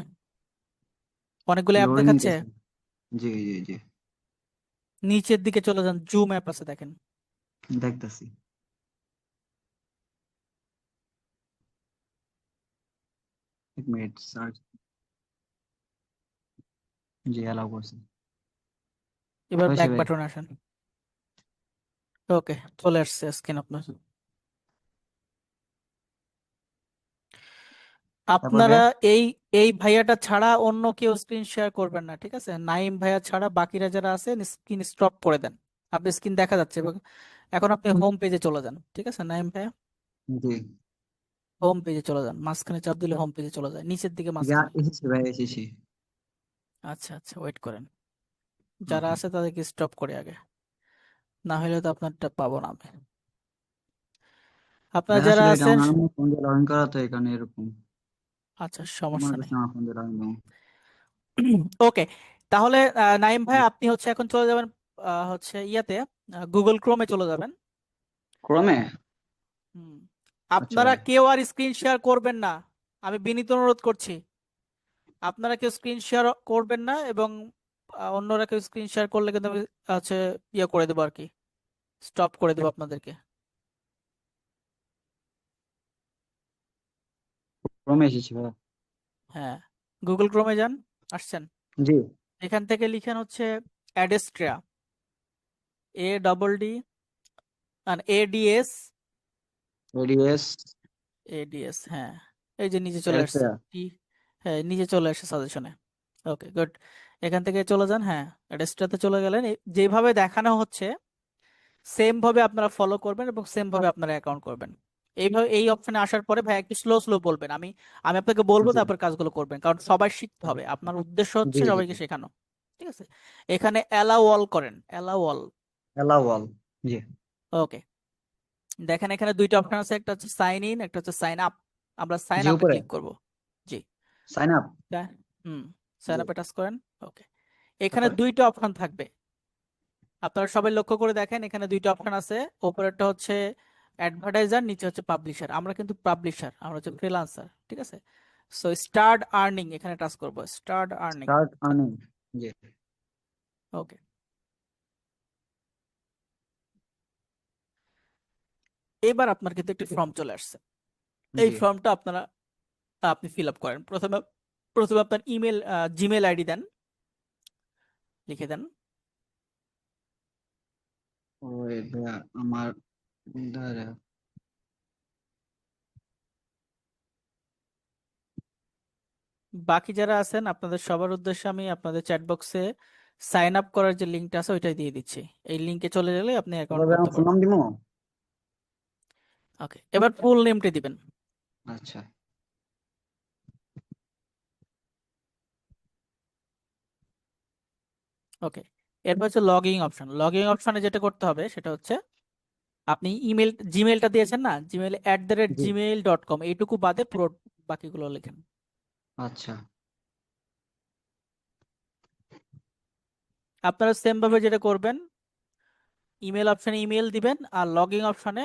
অনেকগুলো অ্যাপ লোডিং দেখাচ্ছে। নিতেছে। জি জি জি, নিচের দিকে চলে যান, জুম অ্যাপ আছে দেখেন। দেখতেছি। এক মিনিট সার্চ। জি, অ্যালাউ করছি। এবার হয়েছে ব্যাক ভাই। বাটনে আসেন। ওকে, চলে আসছে স্ক্রিন আপনার। তারপর আপনারা ভাইয়া। এই এই ভাইয়াটা ছাড়া অন্য কেউ স্ক্রিন শেয়ার করবেন না, ঠিক আছে? নাইম ভাইয়া ছাড়া বাকিরা যারা আছেন স্ক্রিন স্টপ করে দেন। আপনি স্ক্রিন দেখা যাচ্ছে এবং এখন আপনি হোম পেজে চলে যান, ঠিক আছে নাইম ভাইয়া? জি, হোম পেজে চলে যান, মাঝখানে চাপ দিলে হোম পেজে চলে যায়, নিচের দিকে মাঝখানে। এসেছি ভাই, এসেছি। আচ্ছা আচ্ছা, ওয়েট করেন, যারা ওকে। আছে তাদেরকে স্টপ করে আগে, না হলে তো আপনারটা পাবো না আমি। আপনারা ভাই যারা আসলে এটা আছেন, আমার ফোন দিয়ে লগ ইন করা, তো এখানে এরকম আচ্ছা মনে সমস্যা নেই। করছি আমার ফোন দিয়ে লগ ইন। ওকে, তাহলে নাইম ভাই আপনি হচ্ছে এখন চলে যাবেন হচ্ছে ইয়াতে, গুগল ক্রোমে চলে যাবেন। ক্রমে। হুম। আচ্ছা আপনারা ভাই। কেউ আর স্ক্রিন শেয়ার করবেন না, আমি বিনীত অনুরোধ করছি। আপনারা কেউ স্ক্রিন শেয়ার করবেন না, এবং অন্যরা কেউ স্ক্রিন শেয়ার করলে কিন্তু আমি হচ্ছে ইয়ে করে দেবো আর কি, স্টপ করে দেবো আপনাদেরকে। ক্রমে এসেছি ভাই। হ্যাঁ, গুগল ক্রোমে যান, আসছেন। জি। এখান থেকে লিখেন হচ্ছে অ্যাডেস্ট্রিয়া, ADD আর ADS, এডিএস। ADS, হ্যাঁ, এই যে নিচে চলে আসছে এরিত্রিয়া। টি, হ্যাঁ নিচে চলে আসছে সাজেশনে। ওকে গুড, এখান থেকে চলে যান, হ্যাঁ অ্যাডেস্ট্রিয়াতে চলে গেলেন। যেভাবে দেখানো হচ্ছে সেম ভাবে আপনারা ফলো করবেন এবং সেম ভাবে আপনারা অ্যাকাউন্ট করবেন। এইভাবে এই অপশনে আসার পরে ভাই একটু স্লো স্লো বলবেন, আমি আমি আপনাকে বলবো জি তারপর কাজগুলো করবেন, কারণ সবাই শিখতে হবে, আপনার উদ্দেশ্য জি হচ্ছে জি। সবাইকে শেখানো, ঠিক আছে? এখানে অ্যালাউ অল করেন, অ্যালাউ অল। Allow all. জি। ওকে, দেখেন এখানে দুইটা অপশন আছে, একটা হচ্ছে সাইন ইন, একটা হচ্ছে সাইন আপ। আমরা সাইন জি আপে উপরে। ক্লিক করব। জি, সাইন আপ। হ্যাঁ, হুম, সাইন জি। আপে টাচ করেন। ওকে, এখানে তারপরে। দুইটা অপশন থাকবে, আপনারা সবাই লক্ষ্য করে দেখেন, এখানে দুইটা অপশন আছে। উপরেরটা হচ্ছে অ্যাডভার্টাইজার, নিচে হচ্ছে পাবলিশার। আমরা কিন্তু পাবলিশার, আমরা হচ্ছে ফ্রিল্যান্সার, ঠিক আছে? সো স্টার্ট আর্নিং এখানে টাচ করব, স্টার্ট আর্নিং। Start earning. জি ওকে, এবার আপনার কিন্তু একটি ফর্ম চলে আসছে। এই জি। ফর্মটা আপনারা আপনি ফিল আপ করেন। প্রথমে প্রথমে আপনার ইমেল, জিমেল আইডি দেন, লিখে দেন। ওই ভাইয়া আমার দাঁড়া। বাকি যারা আছেন আপনাদের সবার উদ্দেশ্যে আমি আপনাদের চ্যাট বক্সে সাইন আপ করার যে লিঙ্কটা আছে ওইটাই দিয়ে দিচ্ছি। এই লিঙ্কে চলে গেলে আপনি অ্যাকাউন্ট এবার করতে আমার ফোন নাম পারবেন। দিমু। ওকে, এবার ফুল নেমটা দিবেন। আচ্ছা, ওকে, এরপর হচ্ছে লগইন অপশন। লগইন অপশনে যেটা করতে হবে সেটা হচ্ছে আপনি ইমেল, জিমেলটা দিয়েছেন না, জিমেল জি, @gmail.com, এইটুকু বাদে পুরো বাকিগুলো লেখেন। আচ্ছা, আপনারা সেম ভাবে যেটা করবেন, ইমেল অপশনে ইমেল দিবেন আর লগইন অপশনে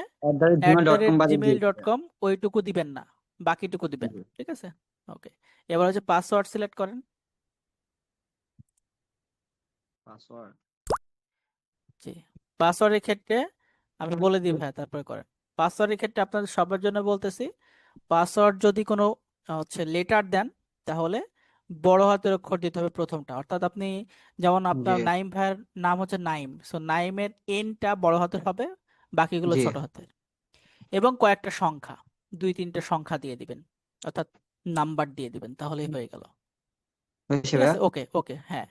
@gmail.com বাদে দিয়ে দিতে। @gmail.com ওইটুকু দিবেন না, বাকিটুকু দিবেন। জি, ঠিক আছে? ওকে, এবার হচ্ছে পাসওয়ার্ড সিলেক্ট করেন। পাসওয়ার্ড। জি, পাসওয়ার্ডের ক্ষেত্রে আমি বলে দিই ভাই, তারপরে করেন। পাসওয়ার্ডের ক্ষেত্রে আপনাদের সবার জন্য বলতেছি, পাসওয়ার্ড যদি কোনো হচ্ছে লেটার দেন, তাহলে বড় হাতের অক্ষর দিতে হবে প্রথমটা। অর্থাৎ আপনি যেমন জি, আপনার নাইম ভাইয়ের নাম হচ্ছে নাইম, সো নাইমের এনটা বড় হাতের হবে, বাকিগুলো জি, ছোট হাতের। এবং কয়েকটা সংখ্যা, 2-3টে সংখ্যা দিয়ে দিবেন, অর্থাৎ নাম্বার দিয়ে দিবেন, তাহলেই হয়ে গেল। হয়েছে ঠিক ভাইয়া। আছে, ওকে ওকে, হ্যাঁ।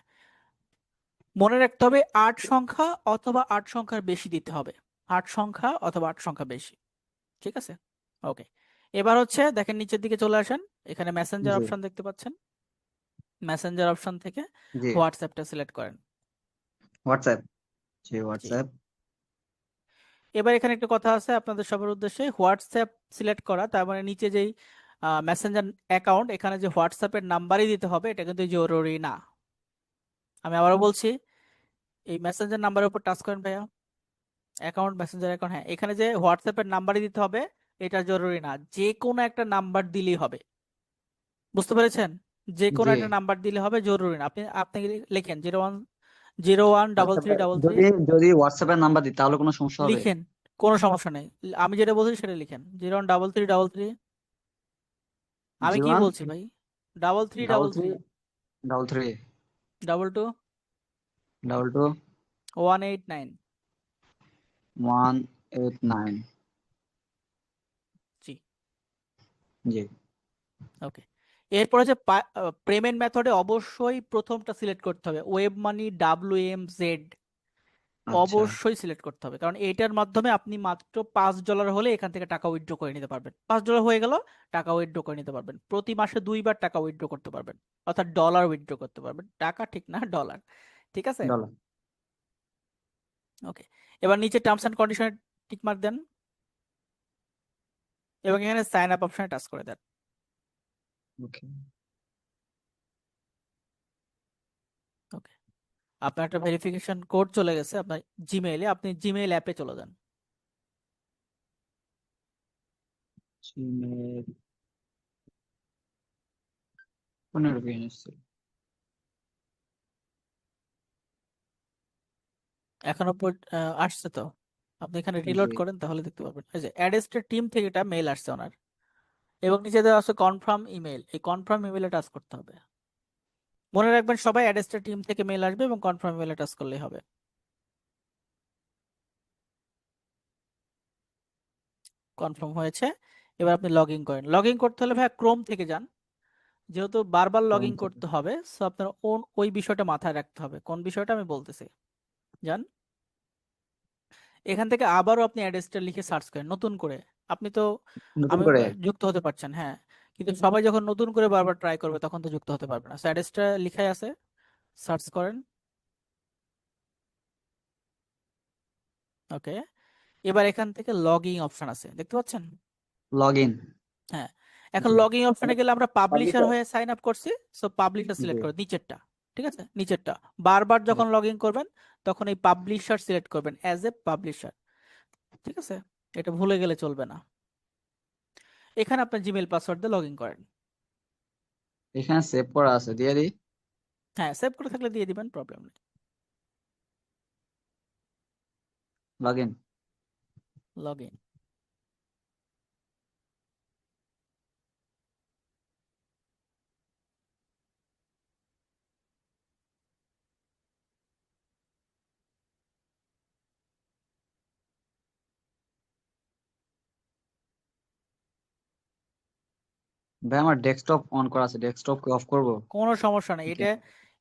মনে রাখতে হবে 8 সংখ্যা অথবা 8 সংখ্যার বেশি দিতে হবে, 8 সংখ্যা অথবা 8 সংখ্যা বেশি। ঠিক আছে, ওকে। এবার হচ্ছে দেখেন নিচের দিকে চলে আসেন, এখানে মেসেঞ্জার জি, অপশন দেখতে পাচ্ছেন। মেসেঞ্জার অপশন থেকে জি, হোয়াটসঅ্যাপটা সিলেক্ট করেন। হোয়াটসঅ্যাপ। জি, জি, হোয়াটসঅ্যাপ। এবার এখানে একটা কথা আছে আপনাদের সবার উদ্দেশ্যে, হোয়াটসঅ্যাপ সিলেক্ট করা তার মানে নিচে যেই মেসেঞ্জার অ্যাকাউন্ট, এখানে যে হোয়াটসঅ্যাপের নাম্বারই দিতে হবে এটা কিন্তু জরুরি না। আমি আবারও বলছি, এই মেসেঞ্জার নাম্বারের উপর টাচ করেন ভাইয়া, অ্যাকাউন্ট, মেসেঞ্জার অ্যাকাউন্ট, হ্যাঁ, এখানে যে হোয়াটসঅ্যাপের নাম্বারই দিতে হবে এটা জরুরি না, যে কোনো একটা নাম্বার দিলেই হবে। বুঝতে পেরেছেন? যে কোনো জি, একটা নাম্বার দিলে হবে, জরুরি না। আপনি আপনি লেখেন 0101 ডাবল আচ্ছা থ্রি ভাই, ডাবল থ্রি যদি যদি হোয়াটসঅ্যাপের নাম্বার দিই তাহলে কোনো সমস্যা হবে? লিখেন, কোনো সমস্যা নেই। আমি যেটা বলছি সেটা লিখেন, 013333। আমি জিরো কি ওয়ান বলছি ভাই? Double three double double three three double three double two double two 189। 189। জি, জি, ওকে। এরপর হচ্ছে পেমেন্ট মেথডে অবশ্যই প্রথমটা সিলেক্ট করতে হবে, ওয়েব মানি WMZ, আচ্ছা, অবশ্যই সিলেক্ট করতে হবে, কারণ এটার মাধ্যমে আপনি মাত্র $5 হলে এখান থেকে টাকা উইথড্র করে নিতে পারবেন। $5 হয়ে গেল, টাকা উইথড্র করে নিতে পারবেন। প্রতি মাসে 2বার টাকা উইথড্র করতে পারবেন, অর্থাৎ ডলার উইথড্র করতে পারবেন, টাকা ঠিক না, ডলার। ঠিক আছে, ডলার। ওকে। এবার নিচে টার্মস এন্ড কন্ডিশনে টিক মার্ক দেন এবং এখানে সাইন আপ অপশনে টাচ করে দেন। ওকে, ওকে, আপনার একটা ভেরিফিকেশন কোড চলে গেছে আপনার জিমেইলে, আপনি জিমেইল অ্যাপে চলে যান। জিমেল 15 এসছে। এখনো আসছে তো? আপনি এখানে জি, রিলোড করেন তাহলে দেখতে পাবেন, এই যে অ্যাডেস্টের টিম থেকে এটা মেইল আসছে ওনার, এবং নিচে দেওয়া আছে কনফার্ম ইমেল, এই কনফার্ম ইমেলে টাচ করতে হবে। মনে রাখবেন সবাই অ্যাডেস্টের টিম থেকে মেইল আসবে এবং কনফার্ম ইমেলে টাচ করলেই হবে। কনফার্ম হয়েছে, এবার আপনি লগ ইন করেন। লগ ইন করতে হলে ভাই ক্রোম থেকে যান, যেহেতু বারবার লগ ক্রোম ইন থেকে। করতে হবে, সো আপনার ওই বিষয়টা মাথায় রাখতে হবে। কোন বিষয়টা আমি বলতেছি, যান, এখান থেকে আবারও আপনি অ্যাড্রেসটা লিখে সার্চ করেন নতুন করে। আপনি তো, নতুন আমি করে। যুক্ত হতে পারছেন, হ্যাঁ, কিন্তু সবাই যখন নতুন করে বারবার ট্রাই করবে তখন তো যুক্ত হতে পারবে না। অ্যাড্রেসটা লিখাই আছে, সার্চ করেন। ওকে, এবার এখান থেকে লগ ইন অপশন আছে দেখতে পাচ্ছেন? Log in. হ্যাঁ, এখন জি, লগ ইন অপশনে গেলে আমরা পাবলিশার পাবলিশার। হয়ে সাইন আপ করছি, সো পাবলিশার জি, সিলেক্ট করে নিচেরটা। ঠিক আছে, নিচেরটা বারবার জি, যখন লগ ইন করবেন তখন এই পাবলিশার সিলেক্ট করবেন অ্যাজ এ পাবলিশার। ঠিক আছে, এটা ভুলে গেলে চলবে না। এখানে আপনার জিমেল পাসওয়ার্ড দিয়ে লগ ইন করেন। এখানে সেভ করা আছে, দিয়ে দিই। হ্যাঁ, সেভ করে থাকলে দিয়ে দিবেন, প্রবলেম নেই। Log in. লগ ইন, ভাই আমার ডেস্কটপ অন করা আছে, ডেস্কটপ কি অফ করবো? কোনো সমস্যা নেই ওকে, এটা।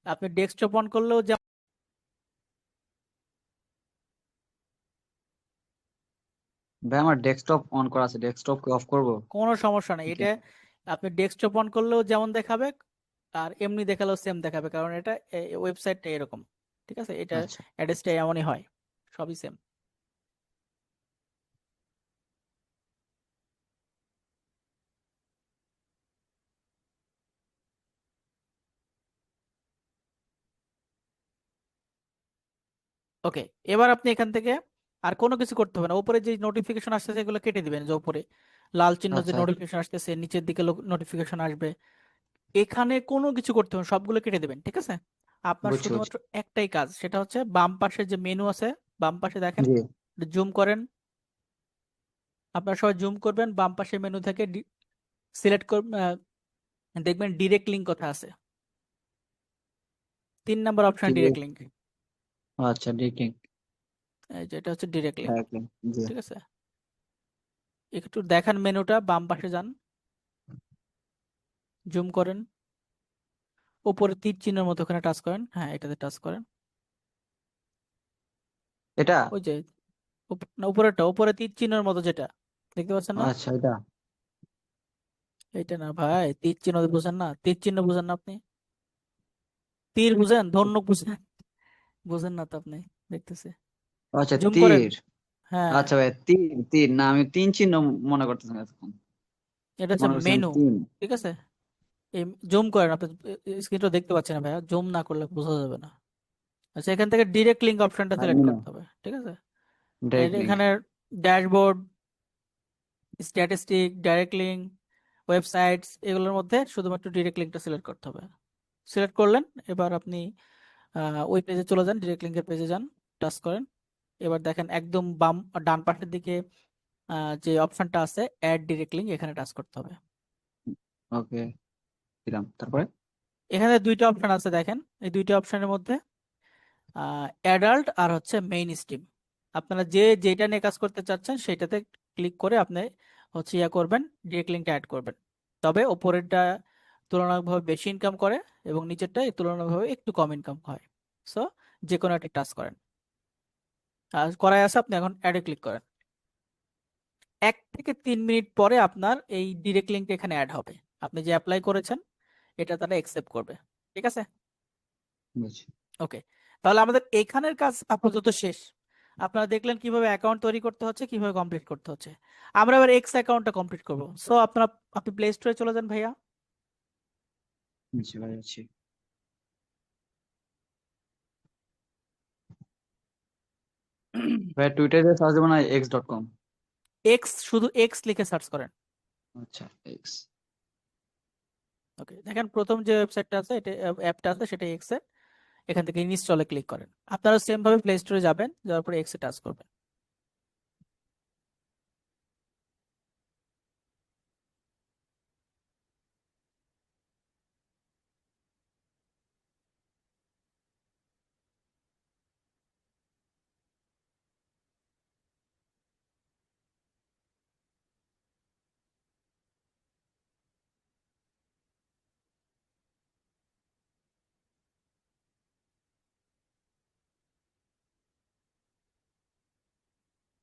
আপনি ডেস্কটপ অন করলেও ভাই আমার ডেস্কটপ অন করা আছে, ডেস্কটপ কি অফ করব? কোনো সমস্যা নেই, ওকে। এটা আপনি ডেস্কটপ অন করলেও যেমন দেখাবে আর এমনি দেখালেও সেম দেখাবে, কারণ এটা ওয়েবসাইটটা এরকম। ঠিক আছে, এটা আচ্ছা, অ্যাড্রেসটা এমনই হয়, সবই সেম। ওকে, এবার আপনি এখান থেকে আর কোনো কিছু করতে হবে না, উপরে যে নোটিফিকেশন আসতেছে এগুলো কেটে দিবেন, যে উপরে লাল চিহ্ন যে আচ্ছা, নোটিফিকেশন আসতেছে, নিচের দিকে নোটিফিকেশন আসবে, এখানে কোনো কিছু করতে হবে না, সবগুলো কেটে দিবেন। ঠিক আছে, আপনার বুঝছি বুঝছি। শুধুমাত্র একটাই কাজ, সেটা হচ্ছে বাম পাশে যে মেনু আছে, বাম পাশে দেখেন, জি। জুম করেন, আপনারা সবাই জুম করবেন, বাম পাশে মেনু থেকে সিলেক্ট করবেন, দেখবেন ডিরেক্ট লিঙ্ক কথা আছে, 3 নম্বর অপশন ডিরেক্ট লিঙ্ক, আচ্ছা, ডিকিং। যেটা হচ্ছে ডিরেক্ট লিঙ্ক। ডাইরেক্টলি। জি। ঠিক আছে, একটু দেখেন মেনুটা, বাম পাশে যান, জুম করেন, উপরে তীর চিহ্নের মতো ওখানে টাচ করেন, হ্যাঁ এটাতে টাচ করেন, এটা? ওই যে না, উপরেরটা, উপরে তীর চিহ্নের মতো যেটা দেখতে পাচ্ছেন না, আচ্ছা, এটা। এইটা না ভাই, তীর চিহ্ন বুঝেন না, তীর চিহ্ন বুঝেন না আপনি, তীর বুঝেন, ধনুক বুঝেন, বুঝেন না তো আপনি, দেখতেছি, আচ্ছা, জুম করেন, তীর। হ্যাঁ আচ্ছা ভাই, তীর তীর না, আমি তিন চিহ্ন মনে করতেছিলাম এতক্ষণ। এটা হচ্ছে মনে করছিলাম মেনু। তিন। ঠিক আছে, এই জুম করেন, আপনি স্ক্রিনটা দেখতে পাচ্ছেন না ভাইয়া, জুম না করলে বোঝা যাবে না। আচ্ছা, এখান থেকে ডিরেক্ট লিঙ্ক অপশনটা সিলেক্ট মেনু। করতে হবে। ঠিক আছে, ডাইরেক্ট লিঙ্ক। এখানে dashboard, statistic, direct link, websites, এগুলোর মধ্যে শুধুমাত্র ডিরেক্ট লিঙ্কটা সিলেক্ট করতে হবে। সিলেক্ট করলেন, এবার আপনি ওই পেজে চলে যান, ডিরেক্ট লিঙ্কের পেজে যান, টাচ করেন, এবার দেখেন একদম বাম ডান পাশের দিকে যে অপশনটা আছে অ্যাড ডিরেক্ট লিঙ্ক, এখানে টাচ করতে হবে। ওকে, দিলাম, তারপরে? এখানে দুইটা অপশন আছে দেখেন, এই দুইটা অপশনের মধ্যে অ্যাডাল্ট আর হচ্ছে মেইন স্ট্রিম, আপনারা যে যেটা নিয়ে কাজ করতে চাচ্ছেন সেটাতে ক্লিক করে আপনি হচ্ছে ইয়া করবেন, ডিরেক্ট লিঙ্কটা অ্যাড করবেন। তবে ওপরেরটা তুলনামূলকভাবে বেশি ইনকাম করে এবং নিচেরটা তুলনামূলকভাবে একটু কম ইনকাম হয়। সো যে কোনো একটা টাচ করেন, আর করাই আছে, আপনি এখন অ্যাডে ক্লিক করেন, 1 থেকে 3 মিনিট পরে আপনার এই ডিরেক্ট লিঙ্কটা এখানে অ্যাড হবে, আপনি যে অ্যাপ্লাই করেছেন এটা তারা অ্যাকসেপ্ট করবে। ঠিক আছে, বুঝছি। ওকে, তাহলে আমাদের এখানের কাজ আপাতত শেষ। আপনারা দেখলেন কিভাবে অ্যাকাউন্ট তৈরি করতে হচ্ছে, কিভাবে কমপ্লিট করতে হচ্ছে। আমরা এবার এক্স অ্যাকাউন্টটা কমপ্লিট করব। সো আপনি প্লে স্টোরে চলে যান ভাইয়া। বুঝছি ভাই, আছি। ভাই টুইটারে সার্চ দেবো না x.com? এক্স, শুধু এক্স লিখে সার্চ করেন। আচ্ছা, এক্স। ওকে, দেখেন প্রথম যে ওয়েবসাইটটা আছে, এটা অ্যাপটা আছে, সেটা এক্স এর, এখান থেকে ইনস্টলে ক্লিক করেন। আপনারা সেম ভাবে প্লে স্টোরে যাবেন, যাওয়ার পরে এক্স এ টাচ করবেন।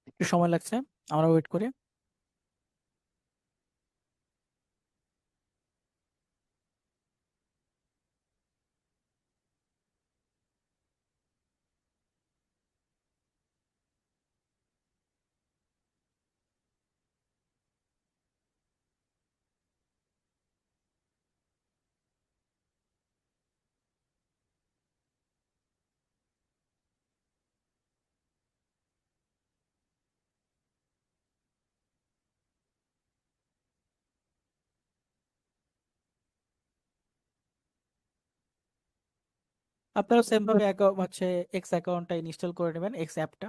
একটু সময় লাগছে, আমরা ওয়েট করি। আপনারা সেম ভাবে হচ্ছে এক্স অ্যাকাউন্টটা ইনস্টল করে নেবেন, এক্স অ্যাপটা।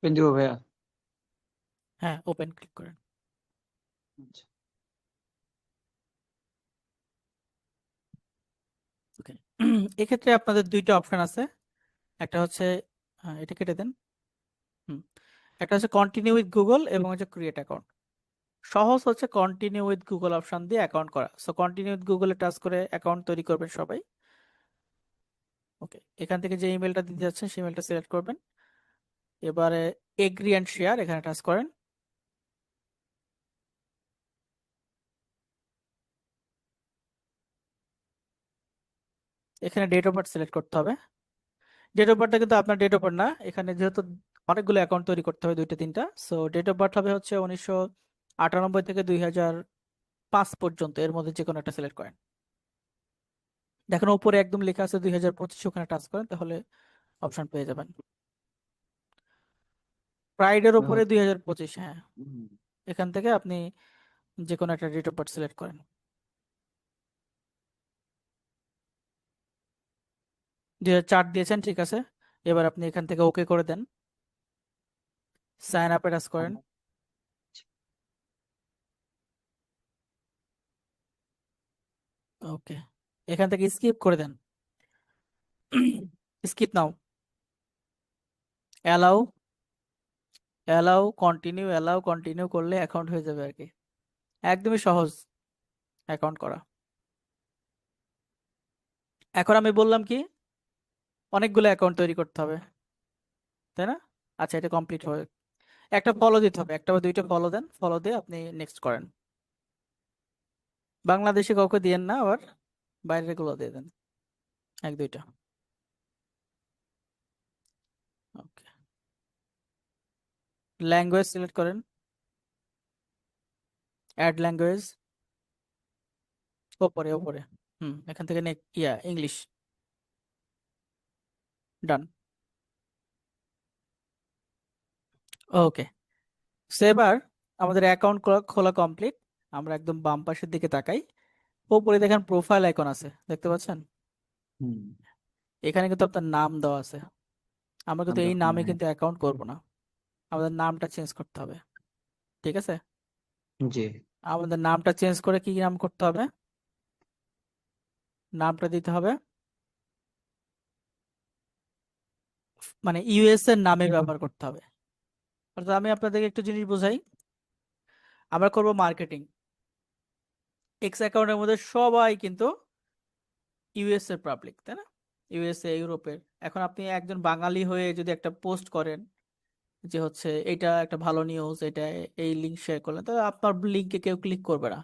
পেন দিব ভাইয়া? হ্যাঁ, ওপেন ক্লিক করেন। আচ্ছা। ওকে, এক্ষেত্রে আপনাদের দুইটা অপশন আছে, একটা হচ্ছে এটা কেটে দেন। হুম, একটা হচ্ছে কন্টিনিউ উইথ গুগল এবং হচ্ছে ক্রিয়েট অ্যাকাউন্ট। সহজ হচ্ছে কন্টিনিউ উইথ গুগল অপশন দিয়ে অ্যাকাউন্ট করা। সো কন্টিনিউ উইথ গুগলে টাচ করে অ্যাকাউন্ট তৈরি করবেন সবাই। ওকে, এখান থেকে যে ইমেলটা দিতে যাচ্ছেন সেই ইমেলটা সিলেক্ট করবেন। এবারে এগ্রি অ্যান্ড শেয়ার এখানে টাচ করেন। এখানে ডেট অফ বার্থ সিলেক্ট করতে হবে। ডেট অফ বার্থটা কিন্তু আপনার ডেট অফ বার্থ না, এখানে যেহেতু অনেকগুলো অ্যাকাউন্ট তৈরি করতে হবে, দুইটা তিনটা, সো ডেট অফ বার্থ হবে হচ্ছে 1998 থেকে 2005 পর্যন্ত, এর মধ্যে যে কোনো একটা সিলেক্ট করেন। দেখেন উপরে একদম লেখা আছে 2025, ওখানে টাচ করেন তাহলে অপশন পেয়ে যাবেন। প্রাইডের উপরে 2025, হ্যাঁ, হুম, এখান থেকে আপনি যে কোনো একটা ডেট অফ বার্থ সিলেক্ট করেন। 2004 দিয়েছেন, ঠিক আছে। এবার আপনি এখান থেকে ওকে করে দেন, সাইন আপে টাচ করেন। ওকে, এখান থেকে স্কিপ করে দেন, স্কিপ নাও, অ্যালাউ, অ্যালাউ কন্টিনিউ করলে অ্যাকাউন্ট হয়ে যাবে আর কি। একদমই সহজ অ্যাকাউন্ট করা। এখন আমি বললাম কি অনেকগুলো অ্যাকাউন্ট তৈরি করতে হবে, তাই না? আচ্ছা, এটা কমপ্লিট হবে, একটা ফলো দিতে হবে, একটা বা দুইটা ফলো দেন, ফলো দিয়ে আপনি নেক্সট করেন। বাংলাদেশে কাউকে দিয়েন না, আবার বাইরের গুলো দিয়ে দেন, এক দুইটা। ওকে, ল্যাঙ্গুয়েজ সিলেক্ট করেন, অ্যাড ল্যাঙ্গুয়েজ, ওপরে ওপরে, এখান থেকে ইংলিশ, ডান। ওকে, সো এবার আমাদের অ্যাকাউন্ট খোলা কমপ্লিট। আমরা একদম বাম পাশের দিকে তাকাই, উপরে দেখেন প্রোফাইল আইকন আছে, দেখতে পাচ্ছেন? হুম, এখানে কিন্তু আপনার নাম দেওয়া আছে। আমরা কিন্তু এই নামে হ্যাঁ, কিন্তু অ্যাকাউন্ট করব না, আমাদের নামটা চেঞ্জ করতে হবে, ঠিক আছে? জি, আমাদের নামটা চেঞ্জ করে কি নাম করতে হবে? নামটা দিতে হবে মানে ইউএস এর নামে ব্যবহার করতে হবে। অর্থাৎ আমি আপনাদেরকে একটু জিনিস বোঝাই, আমরা করব মার্কেটিং, এক্স অ্যাকাউন্টের মধ্যে সবাই কিন্তু ইউএস এর পাবলিক, তাই না? ইউএসএ, ইউরোপের। এখন আপনি একজন বাঙালি হয়ে যদি একটা পোস্ট করেন যে হচ্ছে এটা একটা ভালো নিউজ, এটা এই লিঙ্ক শেয়ার করলেন, তাহলে আপনার লিঙ্কে কেউ ক্লিক করবে না,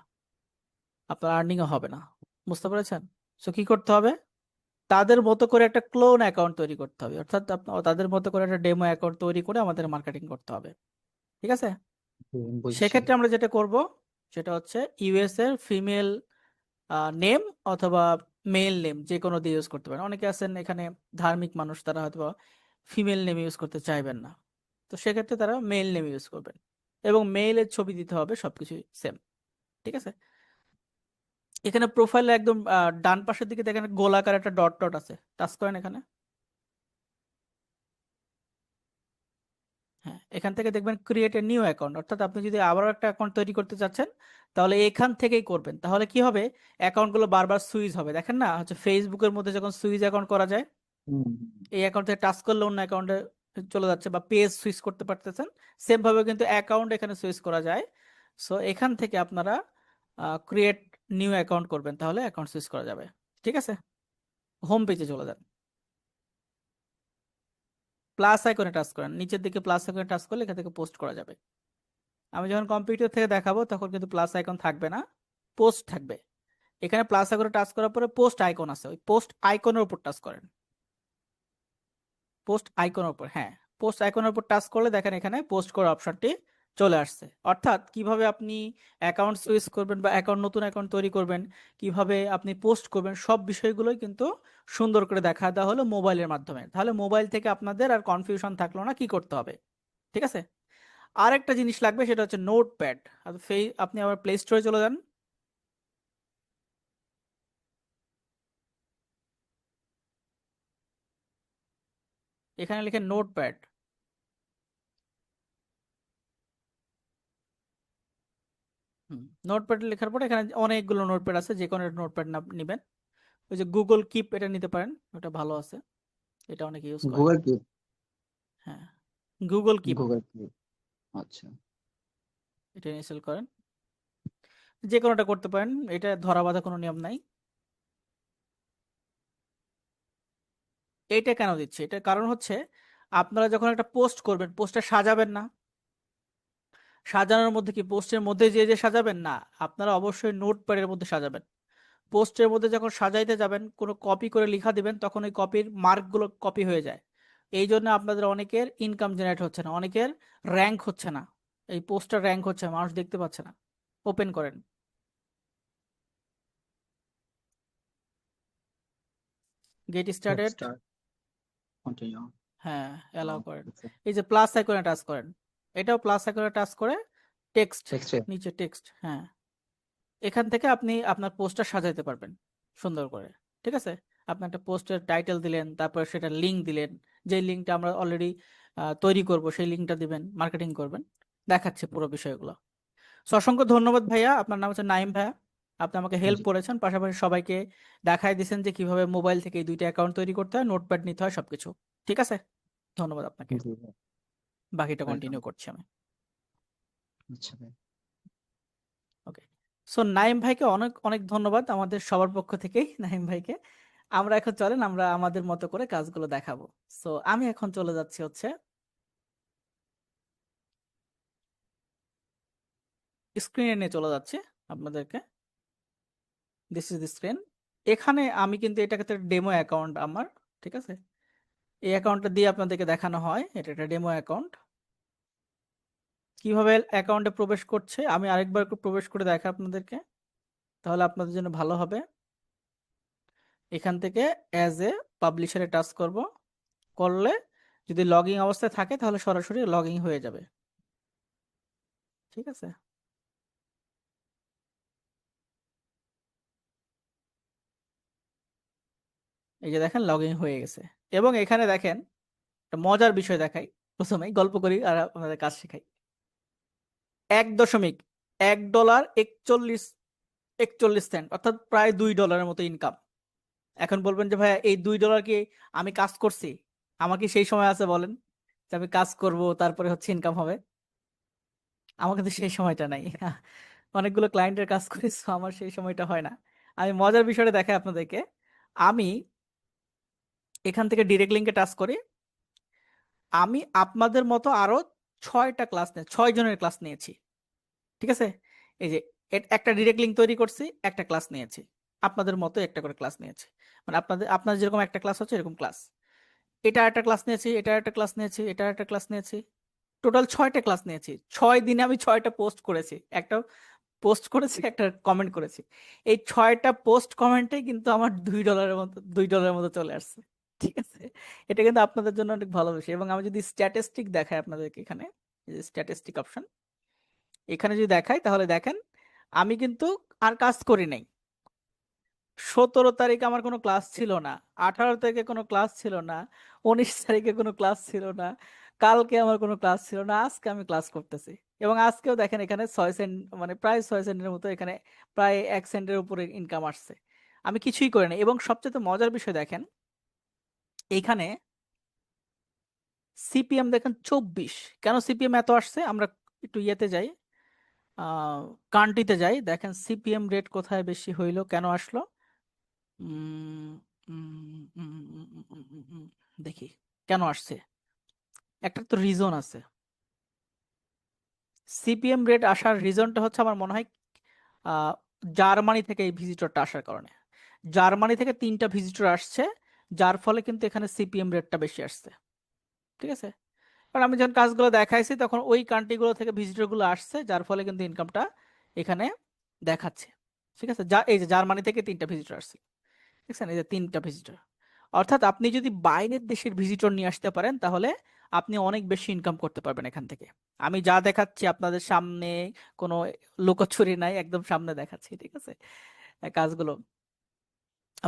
আপনার আর্নিংও হবে না। বুঝতে পেরেছেন? সো কি করতে হবে? তাদের মতো করে একটা ক্লোন অ্যাকাউন্ট তৈরি করতে হবে, অর্থাৎ তাদের মতো করে একটা ডেমো অ্যাকাউন্ট তৈরি করে আমাদের মার্কেটিং করতে হবে, ঠিক আছে? বুঝছি। সেক্ষেত্রে আমরা যেটা করব সেটা হচ্ছে ইউএস এর ফিমেল নেম অথবা মেল নেম যে কোনো দিয়ে ইউজ করতে পারেন। অনেকে আছেন এখানে ধার্মিক মানুষ, তারা হয়তো ফিমেল নেম ইউজ করতে চাইবেন না, তো সেক্ষেত্রে তারা মেল নেম ইউজ করবেন, এবং মেইলের ছবি দিতে হবে, সবকিছু সেম, ঠিক আছে? এখানে প্রোফাইলে একদম ডান পাশের দিকে দেখেন গোলাকার একটা ডট ডট আছে, টাচ করেন এখানে। হ্যাঁ, এখান থেকে দেখবেন ক্রিয়েট এ নিউ অ্যাকাউন্ট, অর্থাৎ আপনি যদি আবারও একটা অ্যাকাউন্ট তৈরি করতে চাচ্ছেন তাহলে এখান থেকেই করবেন। তাহলে কি হবে? অ্যাকাউন্টগুলো বারবার সুইচ হবে, দেখেন না হচ্ছে ফেসবুকের মধ্যে যখন সুইচ অ্যাকাউন্ট করা যায়, হুম, এই অ্যাকাউন্ট থেকে টাচ করলে অন্য অ্যাকাউন্টে চলে যাচ্ছে, বা পেজ সুইচ করতে পারতেছেন, সেম ভাবে কিন্তু অ্যাকাউন্ট এখানে সুইচ করা যায়। সো এখান থেকে আপনারা ক্রিয়েট নিউ অ্যাকাউন্ট করবেন, তাহলে অ্যাকাউন্ট সুইচ করা যাবে, ঠিক আছে? হোম পেজে চলে যান, প্লাস আইকনে টাচ করেন, নিচের দিকে প্লাস আইকনে টাচ করলে এখান থেকে পোস্ট করা যাবে। আমি যখন কম্পিউটার থেকে দেখাবো তখন কিন্তু প্লাস আইকন থাকবে না, পোস্ট থাকবে। এখানে প্লাস আইকনে টাচ করার পরে পোস্ট আইকন আছে, ওই পোস্ট আইকনের উপর টাচ করেন, পোস্ট আইকনের উপর, হ্যাঁ, পোস্ট আইকনের উপর টাচ করলে দেখেন এখানে পোস্ট করার অপশনটি চলে আসছে। অর্থাৎ কিভাবে আপনি অ্যাকাউন্ট সুইচ করবেন বা নতুন অ্যাকাউন্ট তৈরি করবেন, কিভাবে আপনি পোস্ট করবেন, সব বিষয়গুলোই কিন্তু সুন্দর করে দেখা দেওয়া হলো মোবাইলের মাধ্যমে। তাহলে মোবাইল থেকে আপনাদের আর কনফিউশন থাকলো না কি করতে হবে, ঠিক আছে? আর একটা জিনিস লাগবে, সেটা হচ্ছে নোটপ্যাড। আপনি আবার প্লে স্টোরে চলে যান, এখানে লিখে নোটপ্যাড। নোটপ্যাড লেখার পরে এখানে অনেকগুলো নোটপ্যাড আছে, যে কোনো নোটপ্যাড নিবেন। ওই যে গুগল কিপ, এটা নিতে পারেন, ওটা ভালো আছে, এটা অনেকে ইউজ করে। গুগল কি? হ্যাঁ, গুগল কিপ, গুগল কি? আচ্ছা, এটা ইনস্টল করেন। যে কোনোটা করতে পারেন, এটা ধরা বাঁধা কোনো নিয়ম নাই। এটা কেন দিচ্ছি, এটার কারণ হচ্ছে আপনারা যখন একটা পোস্ট করবেন, পোস্টটা সাজাবেন না, সাজানোর মধ্যে কি পোস্টের মধ্যে যে যে সাজাবেন না, আপনারা অবশ্যই নোটপ্যাডের মধ্যে সাজাবেন। পোস্টের মধ্যে যখন সাজাইতে যাবেন, কোনো কপি করে লিখা দিবেন, তখন ওই কপির মার্কগুলো কপি হয়ে যায়। এই জন্য আপনাদের অনেকের ইনকাম জেনারেট হচ্ছে না, অনেকের র্যাঙ্ক হচ্ছে না, এই পোস্টার র্যাঙ্ক হচ্ছে না, মানুষ দেখতে পাচ্ছে না। ওপেন করেন, get Let's started, start. Continue. হ্যাঁ অ্যালাউ Oh, করেন। okay. এই যে প্লাস আইকনে টাচ করেন, এটাও প্লাস আইকনে টাচ করে টেক্সট, Text এ? নিচে টেক্সট, হ্যাঁ এখান থেকে আপনি আপনার পোস্টটা সাজাইতে পারবেন সুন্দর করে। ঠিক আছে, আপনি একটা পোস্টের টাইটেল দিলেন, তারপরে সেটা লিঙ্ক দিলেন, যে লিঙ্কটা আমরা অলরেডি তৈরি করব সেই লিঙ্কটা দিবেন, মার্কেটিং করবেন, দেখাচ্ছে পুরো বিষয়গুলো। So, অসংখ্য ধন্যবাদ ভাইয়া, আপনার নাম হচ্ছে নাইম ভাইয়া, আপনি আমাকে হেল্প জি, করেছেন, পাশাপাশি সবাইকে দেখাই দিয়েছেন যে কিভাবে মোবাইল থেকে এই 2টা অ্যাকাউন্ট তৈরি করতে হয়, নোটপ্যাড নিতে হয়, সবকিছু। ঠিক আছে, ধন্যবাদ আপনাকে, জি ভাই। বাকিটা Welcome. কন্টিনিউ করছি আমি। আচ্ছা ভাই। ওকে, সো নাইম ভাইকে অনেক অনেক ধন্যবাদ আমাদের সবার পক্ষ থেকেই নাইম ভাইকে। আমরা এখন চলেন আমরা আমাদের মতো করে কাজগুলো দেখাবো। সো আমি এখন চলে যাচ্ছি হচ্ছে স্ক্রিনে নিয়ে চলে যাচ্ছি আপনাদেরকে, দিস ইজ দি স্ক্রিন। এখানে আমি কিন্তু এটা একটা ডেমো অ্যাকাউন্ট আমার, ঠিক আছে, এই অ্যাকাউন্টটা দিয়ে আপনাদেরকে দেখানো হয়, এটা একটা ডেমো অ্যাকাউন্ট। কিভাবে অ্যাকাউন্টে প্রবেশ করছে আমি আরেকবার একটু প্রবেশ করে দেখাই আপনাদেরকে, তাহলে আপনাদের জন্য ভালো হবে। এখান থেকে অ্যাজ এ পাবলিশারে টাচ করব, করলে যদি লগইন অবস্থায় থাকে তাহলে সরাসরি লগইন হয়ে যাবে। ঠিক আছে, এই যে দেখেন লগইন হয়ে গেছে। এবং এখানে দেখেন একটা মজার বিষয় দেখাই, প্রথমেই গল্প করি আর আপনাদের কাজ শেখাই। $1.41 অর্থাৎ প্রায় $2 মতো ইনকাম। এখন বলবেন যে ভাইয়া এই $2 কি আমি কাজ করছি, আমার কি সেই সময় আছে বলেন যে আমি কাজ করব তারপরে হচ্ছে ইনকাম হবে? আমার কিন্তু সেই সময়টা নাই অনেকগুলো ক্লায়েন্টের কাজ করি, so আমার সেই সময়টা হয় না। আমি মজার বিষয়টা দেখাই আপনাদেরকে। আমি এখান থেকে ডিরেক্ট লিঙ্কে টাচ করি, আমি আপনাদের মতো আরো 6টা ক্লাস নিয়ে 6 জনের ক্লাস নিয়েছি। ঠিক আছে, এই যে একটা ডিরেক্ট লিঙ্ক তৈরি করছি, একটা ক্লাস নিয়েছি, আপনাদের মতো একটা করে ক্লাস নিয়েছি, মানে আপনাদের যেরকম একটা ক্লাস হচ্ছে এরকম ক্লাস, এটা একটা ক্লাস নিয়েছি, এটা একটা ক্লাস নিয়েছি, এটা একটা ক্লাস নিয়েছি, টোটাল 6টা ক্লাস নিয়েছি। 6 দিনে আমি 6টা পোস্ট করেছি, একটা পোস্ট করেছি, একটা কমেন্ট করেছি। এই 6টা পোস্ট কমেন্টে কিন্তু আমার $2 মতো চলে আসছে। ঠিক আছে, এটা কিন্তু আপনাদের জন্য অনেক ভালো বিষয়। এবং আমি যদি স্ট্যাটিস্টিক দেখাই আপনাদেরকে, এখানে স্ট্যাটিস্টিক অপশন, এখানে যদি দেখাই তাহলে দেখেন আমি কিন্তু আর কাজ করি নাই। 17 তারিখ আমার কোনো ক্লাস ছিল না, 18 তারিখে কোনো ক্লাস ছিল না, 19 তারিখে কোনো ক্লাস ছিল না, কালকে আমার কোনো ক্লাস ছিল না, আজকে আমি ক্লাস করতেছি। এবং আজকেও দেখেন এখানে 6 সেন্ট, মানে প্রায় 6 সেন্টের মতো, এখানে প্রায় 1 সেন্টের উপরে ইনকাম আসছে, আমি কিছুই করি না। এবং সবচেয়ে মজার বিষয় দেখেন, এখানে সিপিএম দেখেন 24। কেন সিপিএম এত আসছে, আমরা একটু ইয়েতে যাই, কান্ট্রিতে যাই, দেখেন সিপিএম রেট কোথায় বেশি হইলো, কেন আসলো। উম, উম, উম, উম, উম, উম, উম, উম, দেখি কেন আসছে, একটা তো রিজন আছে। সিপিএম রেট আসার রিজনটা হচ্ছে আমার মনে হয় আহ, জার্মানি থেকে এই ভিজিটরটা আসার কারণে। জার্মানি থেকে 3টা ভিজিটর আসছে, যার ফলে কিন্তু এখানে সিপিএম রেটটা বেশি আসছে। ঠিক আছে, কারণ আমি যখন কাজগুলো দেখাইছি তখন ওই কান্ট্রিগুলো থেকে ভিজিটর গুলো আসছে, যার ফলে কিন্তু ইনকামটা এখানে দেখাচ্ছে। ঠিক আছে, এই যে জার্মানি থেকে 3টা ভিজিটর আসছে, দেখছেন, এই যে 3টা ভিজিটর। অর্থাৎ আপনি যদি বাইরের দেশের ভিজিটর নিয়ে আসতে পারেন তাহলে আপনি অনেক বেশি ইনকাম করতে পারবেন এখান থেকে। আমি যা দেখাচ্ছি আপনাদের সামনে, কোনো লুকোচুরি নাই, একদম সামনে দেখাচ্ছি। ঠিক আছে, কাজগুলো।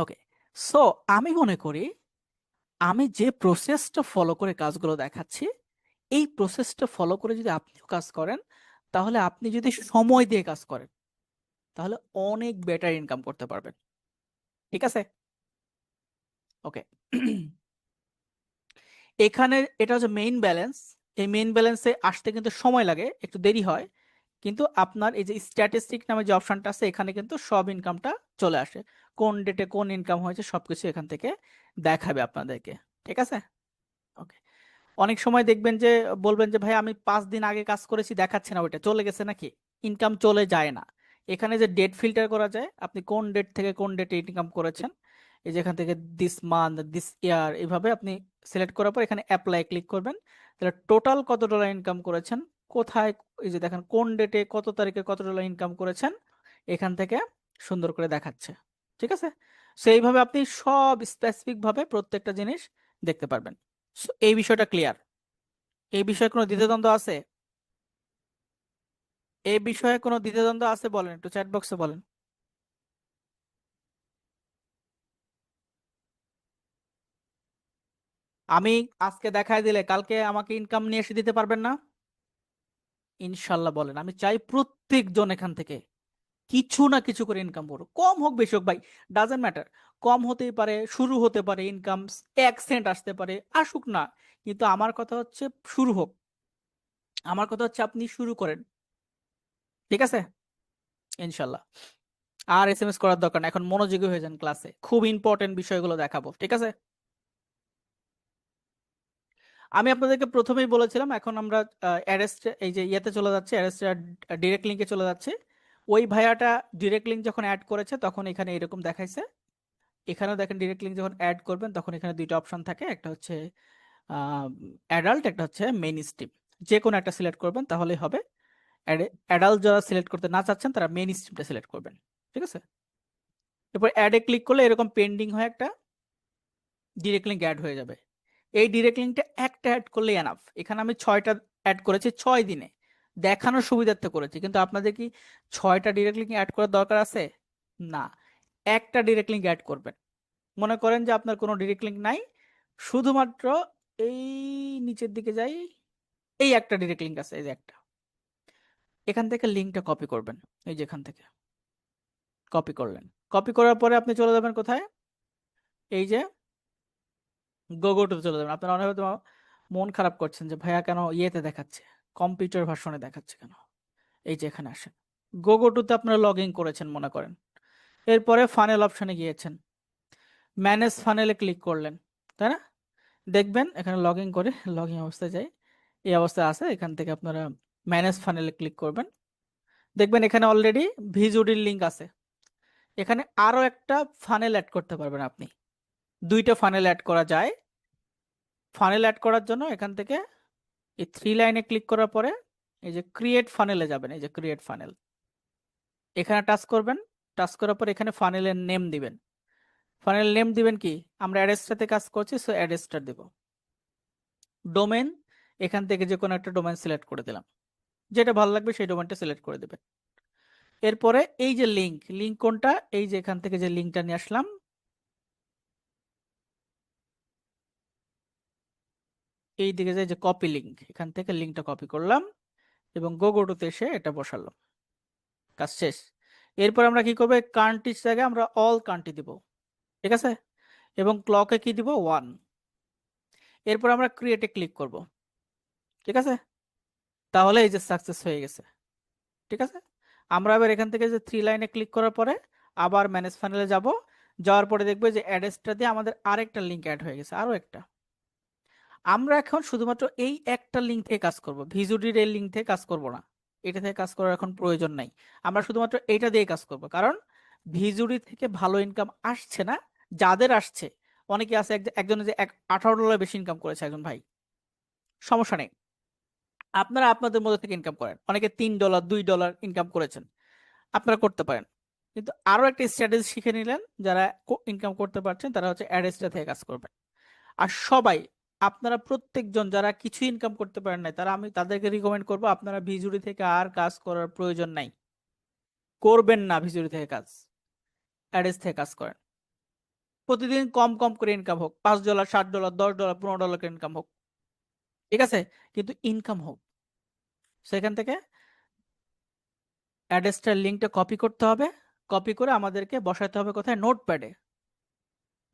ওকে, সো আমি মনে করি আমি যে প্রসেসটা ফলো করে কাজগুলো দেখাচ্ছি, এই প্রসেসটা ফলো করে যদি আপনিও কাজ করেন, তাহলে আপনি যদি সময় দিয়ে কাজ করেন তাহলে অনেক বেটার ইনকাম করতে পারবেন। ঠিক আছে, ওকে এখানে এটা হচ্ছে মেইন ব্যালেন্স। এই মেইন ব্যালেন্সে আসতে কিন্তু সময় লাগে, একটু দেরি হয়, কিন্তু আপনার এই যে স্ট্যাটিস্টিক নামে যে অপশনটা আছে, এখানে কিন্তু সব ইনকামটা চলে আসে, কোন ডেটে কোন ইনকাম হয়েছে সবকিছু এখান থেকে দেখাবে আপনাদেরকে। ঠিক আছে? ওকে। অনেক সময় দেখবেন যে বলবেন যে ভাই আমি 5 দিন আগে কাজ করেছি, দেখাচ্ছে না, ওইটা চলে গেছে নাকি? ইনকাম চলে যায় না। এখানে যে ডেট ফিল্টার করা যায়, আপনি কোন ডেট থেকে কোন ডেটে ইনকাম করেছেন, এই যে এখান থেকে দিস মান্থ, দিস ইয়ার, এইভাবে আপনি সিলেক্ট করার পর এখানে অ্যাপ্লাই ক্লিক করবেন। তাহলে টোটাল কত ডলার ইনকাম করেছেন, কোথায়, এই যে দেখেন কোন ডেটে কত তারিখে কত ডলার ইনকাম করেছেন, এখান থেকে সুন্দর করে দেখাচ্ছে। ঠিক আছে? সেইভাবে আপনি সব স্পেসিফিক ভাবে প্রত্যেকটা জিনিস দেখতে পারবেন। So, এই বিষয়টা ক্লিয়ার? এই বিষয়ে কোনো দ্বিধাদ্বন্দ্ব আছে? এই বিষয়ে কোনো দ্বিধাদ্বন্দ্ব আছে বলেন, একটু চ্যাট বক্সে বলেন। আমি আজকে দেখায় দিলে কালকে আমাকে ইনকাম নিয়ে এসে দিতে পারবেন না? ইনশাল্লাহ বলেন। আমি চাই প্রত্যেকজন এখান থেকে কিছু না কিছু করে ইনকাম করুক, কম হোক বেশি হোক ভাই, ডাজেন্ট ম্যাটার। কম হতেই পারে, শুরু হতে পারে, ইনকাম 1 সেন্ট আসতে পারে, আসুক না, কিন্তু আমার কথা হচ্ছে শুরু হোক। আমার কথা হচ্ছে আপনি শুরু করেন। ঠিক আছে? ইনশাল্লাহ। আর এসএমএস করার দরকার না, এখন মনোযোগী হয়ে যান ক্লাসে, খুব ইম্পর্টেন্ট বিষয়গুলো দেখাবো। ঠিক আছে? আমি আপনাদেরকে প্রথমেই বলেছিলাম, এখন আমরা অ্যারেস্ট, এই যে ইয়েতে চলে যাচ্ছে, অ্যারেস্ট ডিরেক্ট লিঙ্কে চলে যাচ্ছে। ওই ভাইয়াটা ডিরেক্ট লিঙ্ক যখন অ্যাড করেছে তখন এখানে এরকম দেখাইছে। এখানেও দেখেন ডিরেক্ট লিঙ্ক যখন অ্যাড করবেন তখন এখানে দুইটা অপশন থাকে, একটা হচ্ছে অ্যাডাল্ট, একটা হচ্ছে মেইন স্ট্রিম। যে কোনো একটা সিলেক্ট করবেন তাহলেই হবে। অ্যাডাল্ট যারা সিলেক্ট করতে না চাচ্ছেন তারা মেইন স্ট্রিমটা সিলেক্ট করবেন। ঠিক আছে? এরপর অ্যাডে ক্লিক করলে এরকম পেন্ডিং হয়ে একটা ডিরেক্ট লিঙ্ক অ্যাড হয়ে যাবে। এই ডিরেক্ট লিঙ্কটা একটা অ্যাড করলে এনাফ। এখানে আমি 6টা অ্যাড করেছি 6 দিনে, দেখানোর সুবিধার্থে করেছি, কিন্তু আপনাদের কি 6টা ডিরেক্ট লিঙ্ক অ্যাড করার দরকার আছে? না, একটা ডিরেক্ট লিঙ্ক অ্যাড করবেন। মনে করেন যে আপনার কোনো ডিরেক্ট লিঙ্ক নাই, শুধুমাত্র এই নিচের দিকে যাই, এই একটা ডিরেক্ট লিঙ্ক আছে, এই যে একটা, এখান থেকে লিঙ্কটা কপি করবেন। এই যে এখান থেকে কপি করলেন, কপি করার পরে আপনি চলে যাবেন কোথায়, এই যে গোগোটুতে চলে যাবেন। আপনারা অনেক হয়তো মন খারাপ করছেন যে ভাইয়া কেন ইয়েতে দেখাচ্ছে, কম্পিউটার ভার্সনে দেখাচ্ছে কেন। এই যে এখানে আসেন, গোগোটুতে আপনারা লগ ইন করেছেন মনে করেন, এরপরে ফানেল অপশনে গিয়েছেন, ম্যানেজ ফানেলে ক্লিক করলেন, তাই না? দেখবেন এখানে লগ ইন করে, লগ ইন অবস্থায় যাই, এই অবস্থায় আছে, এখান থেকে আপনারা ম্যানেজ ফানেলে ক্লিক করবেন। দেখবেন এখানে অলরেডি ভিজুডির লিঙ্ক আছে। এখানে আরো একটা ফানেল অ্যাড করতে পারবেন আপনি, দুইটা ফানেল অ্যাড করা যায়। ফানেল অ্যাড করার জন্য এখান থেকে এই 3 লাইনে ক্লিক করার পরে এই যে ক্রিয়েট ফানেলে যাবেন, এই যে ক্রিয়েট ফানেল, এখানে টাচ করবেন। টাচ করার পর এখানে ফানেলের নেম দিবেন। ফানেল নেম দিবেন কি, আমরা অ্যাড্রেসটাতে কাজ করছি, সো অ্যাড্রেসটা দেব। ডোমেন, এখান থেকে যে কোনো একটা ডোমেন সিলেক্ট করে দিলাম, যেটা ভালো লাগবে সেই ডোমেনটা সিলেক্ট করে দেবেন। এরপরে এই যে লিঙ্ক, লিঙ্ক কোনটা, এই যে এখান থেকে যে লিঙ্কটা নিয়ে আসলাম, এই দিকে যে কপি লিঙ্ক, এখান থেকে লিঙ্কটা কপি করলাম এবং গোগোটুতে এসে এটা বসালাম, কাজ শেষ। এরপর আমরা কি করবো, কান্ট্রির জায়গায় আমরা অল কান্ট্রি দিব। ঠিক আছে? এবং ক্লকে কি দিব, 1। এরপর আমরা ক্রিয়েটে ক্লিক করব। ঠিক আছে? তাহলে এই যে সাকসেস হয়ে গেছে। ঠিক আছে? আমরা এবার এখান থেকে যে 3 লাইনে ক্লিক করার পরে আবার ম্যানেজ ফানেলে যাব, যাওয়ার পরে দেখবো যে অ্যাড্রেসটা দিয়ে আমাদের আরেকটা লিঙ্ক অ্যাড হয়ে গেছে, আরো একটা। আমরা এখন শুধুমাত্র এই একটা লিঙ্ক থেকে কাজ করব, ভিজুডির এই লিঙ্ক থেকে কাজ করব না, এটা থেকে কাজ করার এখন প্রয়োজন নাই। আমরা শুধুমাত্র এইটা দিয়ে কাজ করব, কারণ ভিজুডি থেকে ভালো ইনকাম আসছে না। যাদের আসছে, অনেকে আছে, একজনের যে $18 বেশি ইনকাম করেছে একজন ভাই, সমস্যা নেই, আপনারা আপনাদের মধ্যে থেকে ইনকাম করেন। অনেকে $3 $2 ইনকাম করেছেন, আপনারা করতে পারেন। কিন্তু আরো একটা স্ট্র্যাটেজি শিখে নিলেন, যারা ইনকাম করতে পারছেন তারা হচ্ছে অ্যাডেস্টা থেকে কাজ করবেন। আর সবাই, আপনারা প্রত্যেকজন যারা কিছু ইনকাম করতে পারেন নাই, তারা, আমি তাদেরকে রিকমেন্ড করবো আপনারা ভিজুরি থেকে আর কাজ করার প্রয়োজন নাই, করবেন না ভিজুরি থেকে কাজ, অ্যাডেস থেকে কাজ করেন। প্রতিদিন কম কম করে ইনকাম হোক, $5 $7 $10 $15 করে ইনকাম হোক, ঠিক আছে, কিন্তু ইনকাম হোক। সেখান থেকে অ্যাড্রেসটার লিঙ্কটা কপি করতে হবে, কপি করে আমাদেরকে বসাতে হবে কোথায়, নোটপ্যাডে।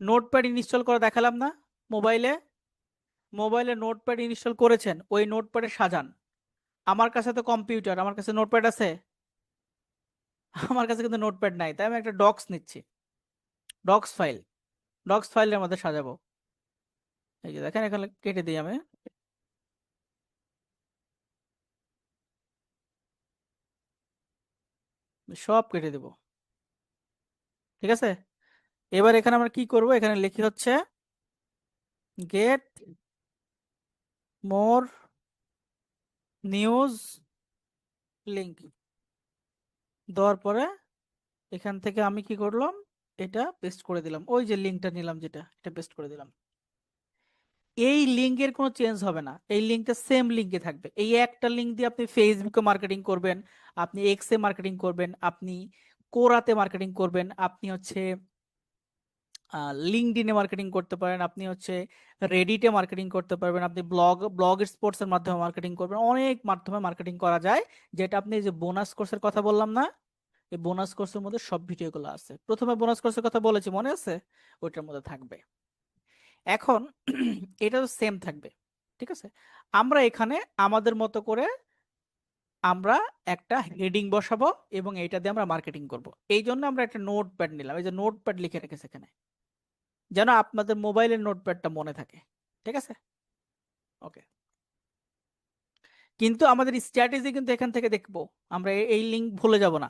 নোটপ্যাড ইনস্টল করে দেখালাম না মোবাইলে, মোবাইলে নোটপ্যাড ইনস্টল করেছেন, ওই নোটপ্যাডে সাজান। আমার কাছে তো কম্পিউটার, আমার কাছে নোটপ্যাড আছে? আমার কাছে কিন্তু নোটপ্যাড নাই, তাই আমি একটা ডক্স নিচ্ছি, ডক্স ফাইল, ডক্স ফাইলের মধ্যে সাজাবো। এই যে দেখেন এখানে কেটে দিই আমি। সব কেটে দেব। ঠিক আছে, এবার এখানে আমরা কি করব, এখানে লিখি হচ্ছে গেট মোর নিউজ লিঙ্ক দেওয়ার পরে এখান থেকে আমি কি করলাম, এটা পেস্ট করে দিলাম, ওই যে লিঙ্কটা নিলাম যেটা, এটা পেস্ট করে দিলাম। এই লিঙ্কের কোনো চেঞ্জ হবে না, এই লিঙ্কটা সেম লিঙ্কে থাকবে। এই একটা লিঙ্ক দিয়ে আপনি ফেসবুকে মার্কেটিং করবেন, আপনি এক্সে মার্কেটিং করবেন, আপনি কোরাতে মার্কেটিং করবেন, আপনি হচ্ছে লিঙ্কডইনে মার্কেটিং করতে পারেন, আপনি হচ্ছে রেডিটে মার্কেটিং করতে পারবেন, আপনি ব্লগ স্পোর্টস এর মাধ্যমে মার্কেটিং করবেন, অনেক মাধ্যমে মার্কেটিং করা যায়। যেটা আপনি এই যে বোনাস কোর্সের কথা বললাম না, এই বোনাস কোর্সের মধ্যে সব ভিডিওগুলো আছে। প্রথমে বোনাস কোর্সের কথা বলেছি, মনে আছে? ওইটার মধ্যে থাকবে। এখন এটা তো সেম থাকবে। ঠিক আছে, আমরা এখানে আমাদের মতো করে আমরা একটা হেডিং বসাবো এবং এইটা দিয়ে আমরা মার্কেটিং করব। এই জন্য আমরা একটা নোটপ্যাড নিলাম, এই যে নোটপ্যাড লিখে রেখেছে এখানে, যেন আপনাদের মোবাইলের নোটপ্যাডটা মনে থাকে। ঠিক আছে, ওকে। কিন্তু আমাদের স্ট্র্যাটেজি কিন্তু এখান থেকে দেখবো, আমরা এই লিঙ্ক ভুলে যাব না।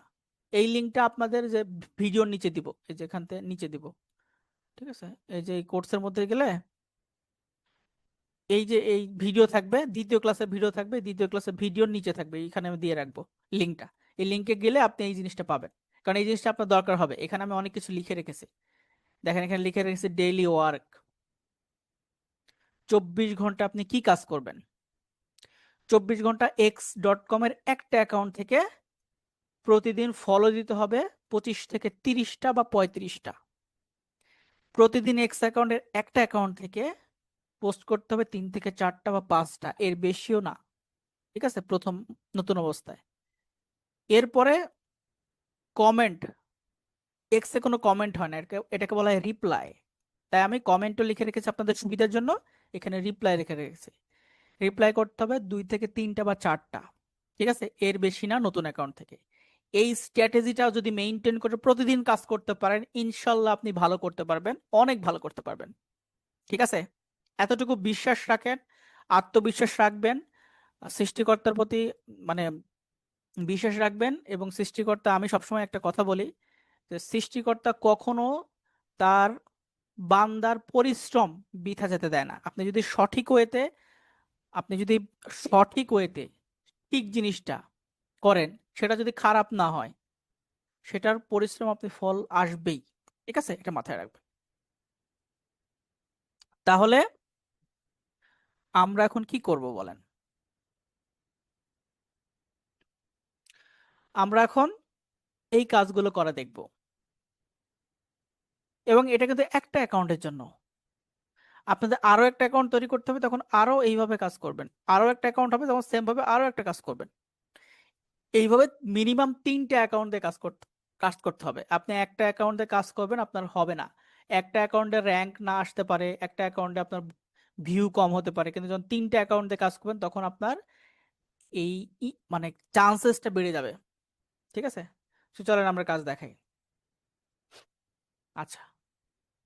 এই লিঙ্কটা আপনাদের যে ভিডিওর নিচে দিব, এই যে এখান থেকে নিচে দিব। ঠিক আছে, এই যে এই কোর্সের মধ্যে গেলে এই যে এই ভিডিও থাকবে, দ্বিতীয় ক্লাসের ভিডিও থাকবে, দ্বিতীয় ক্লাসের ভিডিওর নিচে থাকবে, এখানে আমি দিয়ে রাখবো লিঙ্কটা। এই লিঙ্কে গেলে আপনি এই জিনিসটা পাবেন, কারণ এই জিনিসটা আপনার দরকার হবে। এখানে আমি অনেক কিছু লিখে রেখেছি, দেখেন এখানে লিখে রেখেছি ডেইলি ওয়ার্ক, 24 ঘন্টা আপনি কি কাজ করবেন। 24 ঘন্টা x.com এর একটা অ্যাকাউন্ট থেকে প্রতিদিন ফলো দিতে হবে 25 থেকে 30টা বা 35টা। প্রতিদিন এক্স অ্যাকাউন্টের একটা অ্যাকাউন্ট থেকে পোস্ট করতে হবে 3 থেকে 4টা বা 5টা, এর বেশিও না। ঠিক আছে, প্রথম নতুন অবস্থায়। এরপরে কমেন্ট, এক্সে কোনো কমেন্ট হয় না, এটাকে বলা হয় রিপ্লাই। তাই আমি কমেন্টও লিখে রেখেছি আপনাদের সুবিধার জন্য, এখানে রিপ্লাই রেখে রেখেছি। রিপ্লাই করতে হবে 2 থেকে 3টা বা 4টা। ঠিক আছে, এর বেশি না নতুন অ্যাকাউন্ট থেকে। এই স্ট্র্যাটেজিটা যদি মেইনটেইন করে প্রতিদিন কাজ করতে পারেন, ইনশাল্লাহ আপনি ভালো করতে পারবেন, অনেক ভালো করতে পারবেন। ঠিক আছে, এতটুকু বিশ্বাস রাখেন, আত্মবিশ্বাস রাখবেন, সৃষ্টিকর্তার প্রতি মানে বিশ্বাস রাখবেন। এবং সৃষ্টিকর্তা, আমি সবসময় একটা কথা বলি যে সৃষ্টিকর্তা কখনো তার বান্দার পরিশ্রম বৃথা যেতে দেয় না। আপনি যদি সঠিক ওয়েতে ঠিক জিনিসটা করেন, সেটা যদি খারাপ না হয়, সেটার পরিশ্রম আপনি ফল আসবেই। ঠিক আছে, এটা মাথায় রাখবেন। তাহলে আমরা এখন কি করব বলেন? আমরা এখন এই কাজগুলো করা দেখব, এবং এটা কিন্তু একটা অ্যাকাউন্টের জন্য। আপনাদের আরো একটা অ্যাকাউন্ট তৈরি করতে হবে, তখন আরো এইভাবে কাজ করবেন। আরো একটা অ্যাকাউন্ট হবে, তখন সেম ভাবে আরো একটা কাজ করবেন। এইভাবে মিনিমাম 3টে অ্যাকাউন্ট দিয়ে কাজ করতে হবে। আপনি একটা অ্যাকাউন্ট দিয়ে কাজ করবেন, আপনার হবে না। একটা অ্যাকাউন্টে র্যাঙ্ক না আসতে পারে, একটা অ্যাকাউন্টে আপনার ভিউ কম হতে পারে, কিন্তু যখন 3টে অ্যাকাউন্ট দিয়ে কাজ করবেন, তখন আপনার এই মানে চান্সেসটা বেড়ে যাবে। ঠিক আছে, তো চলেন আমরা কাজ দেখাই। আচ্ছা,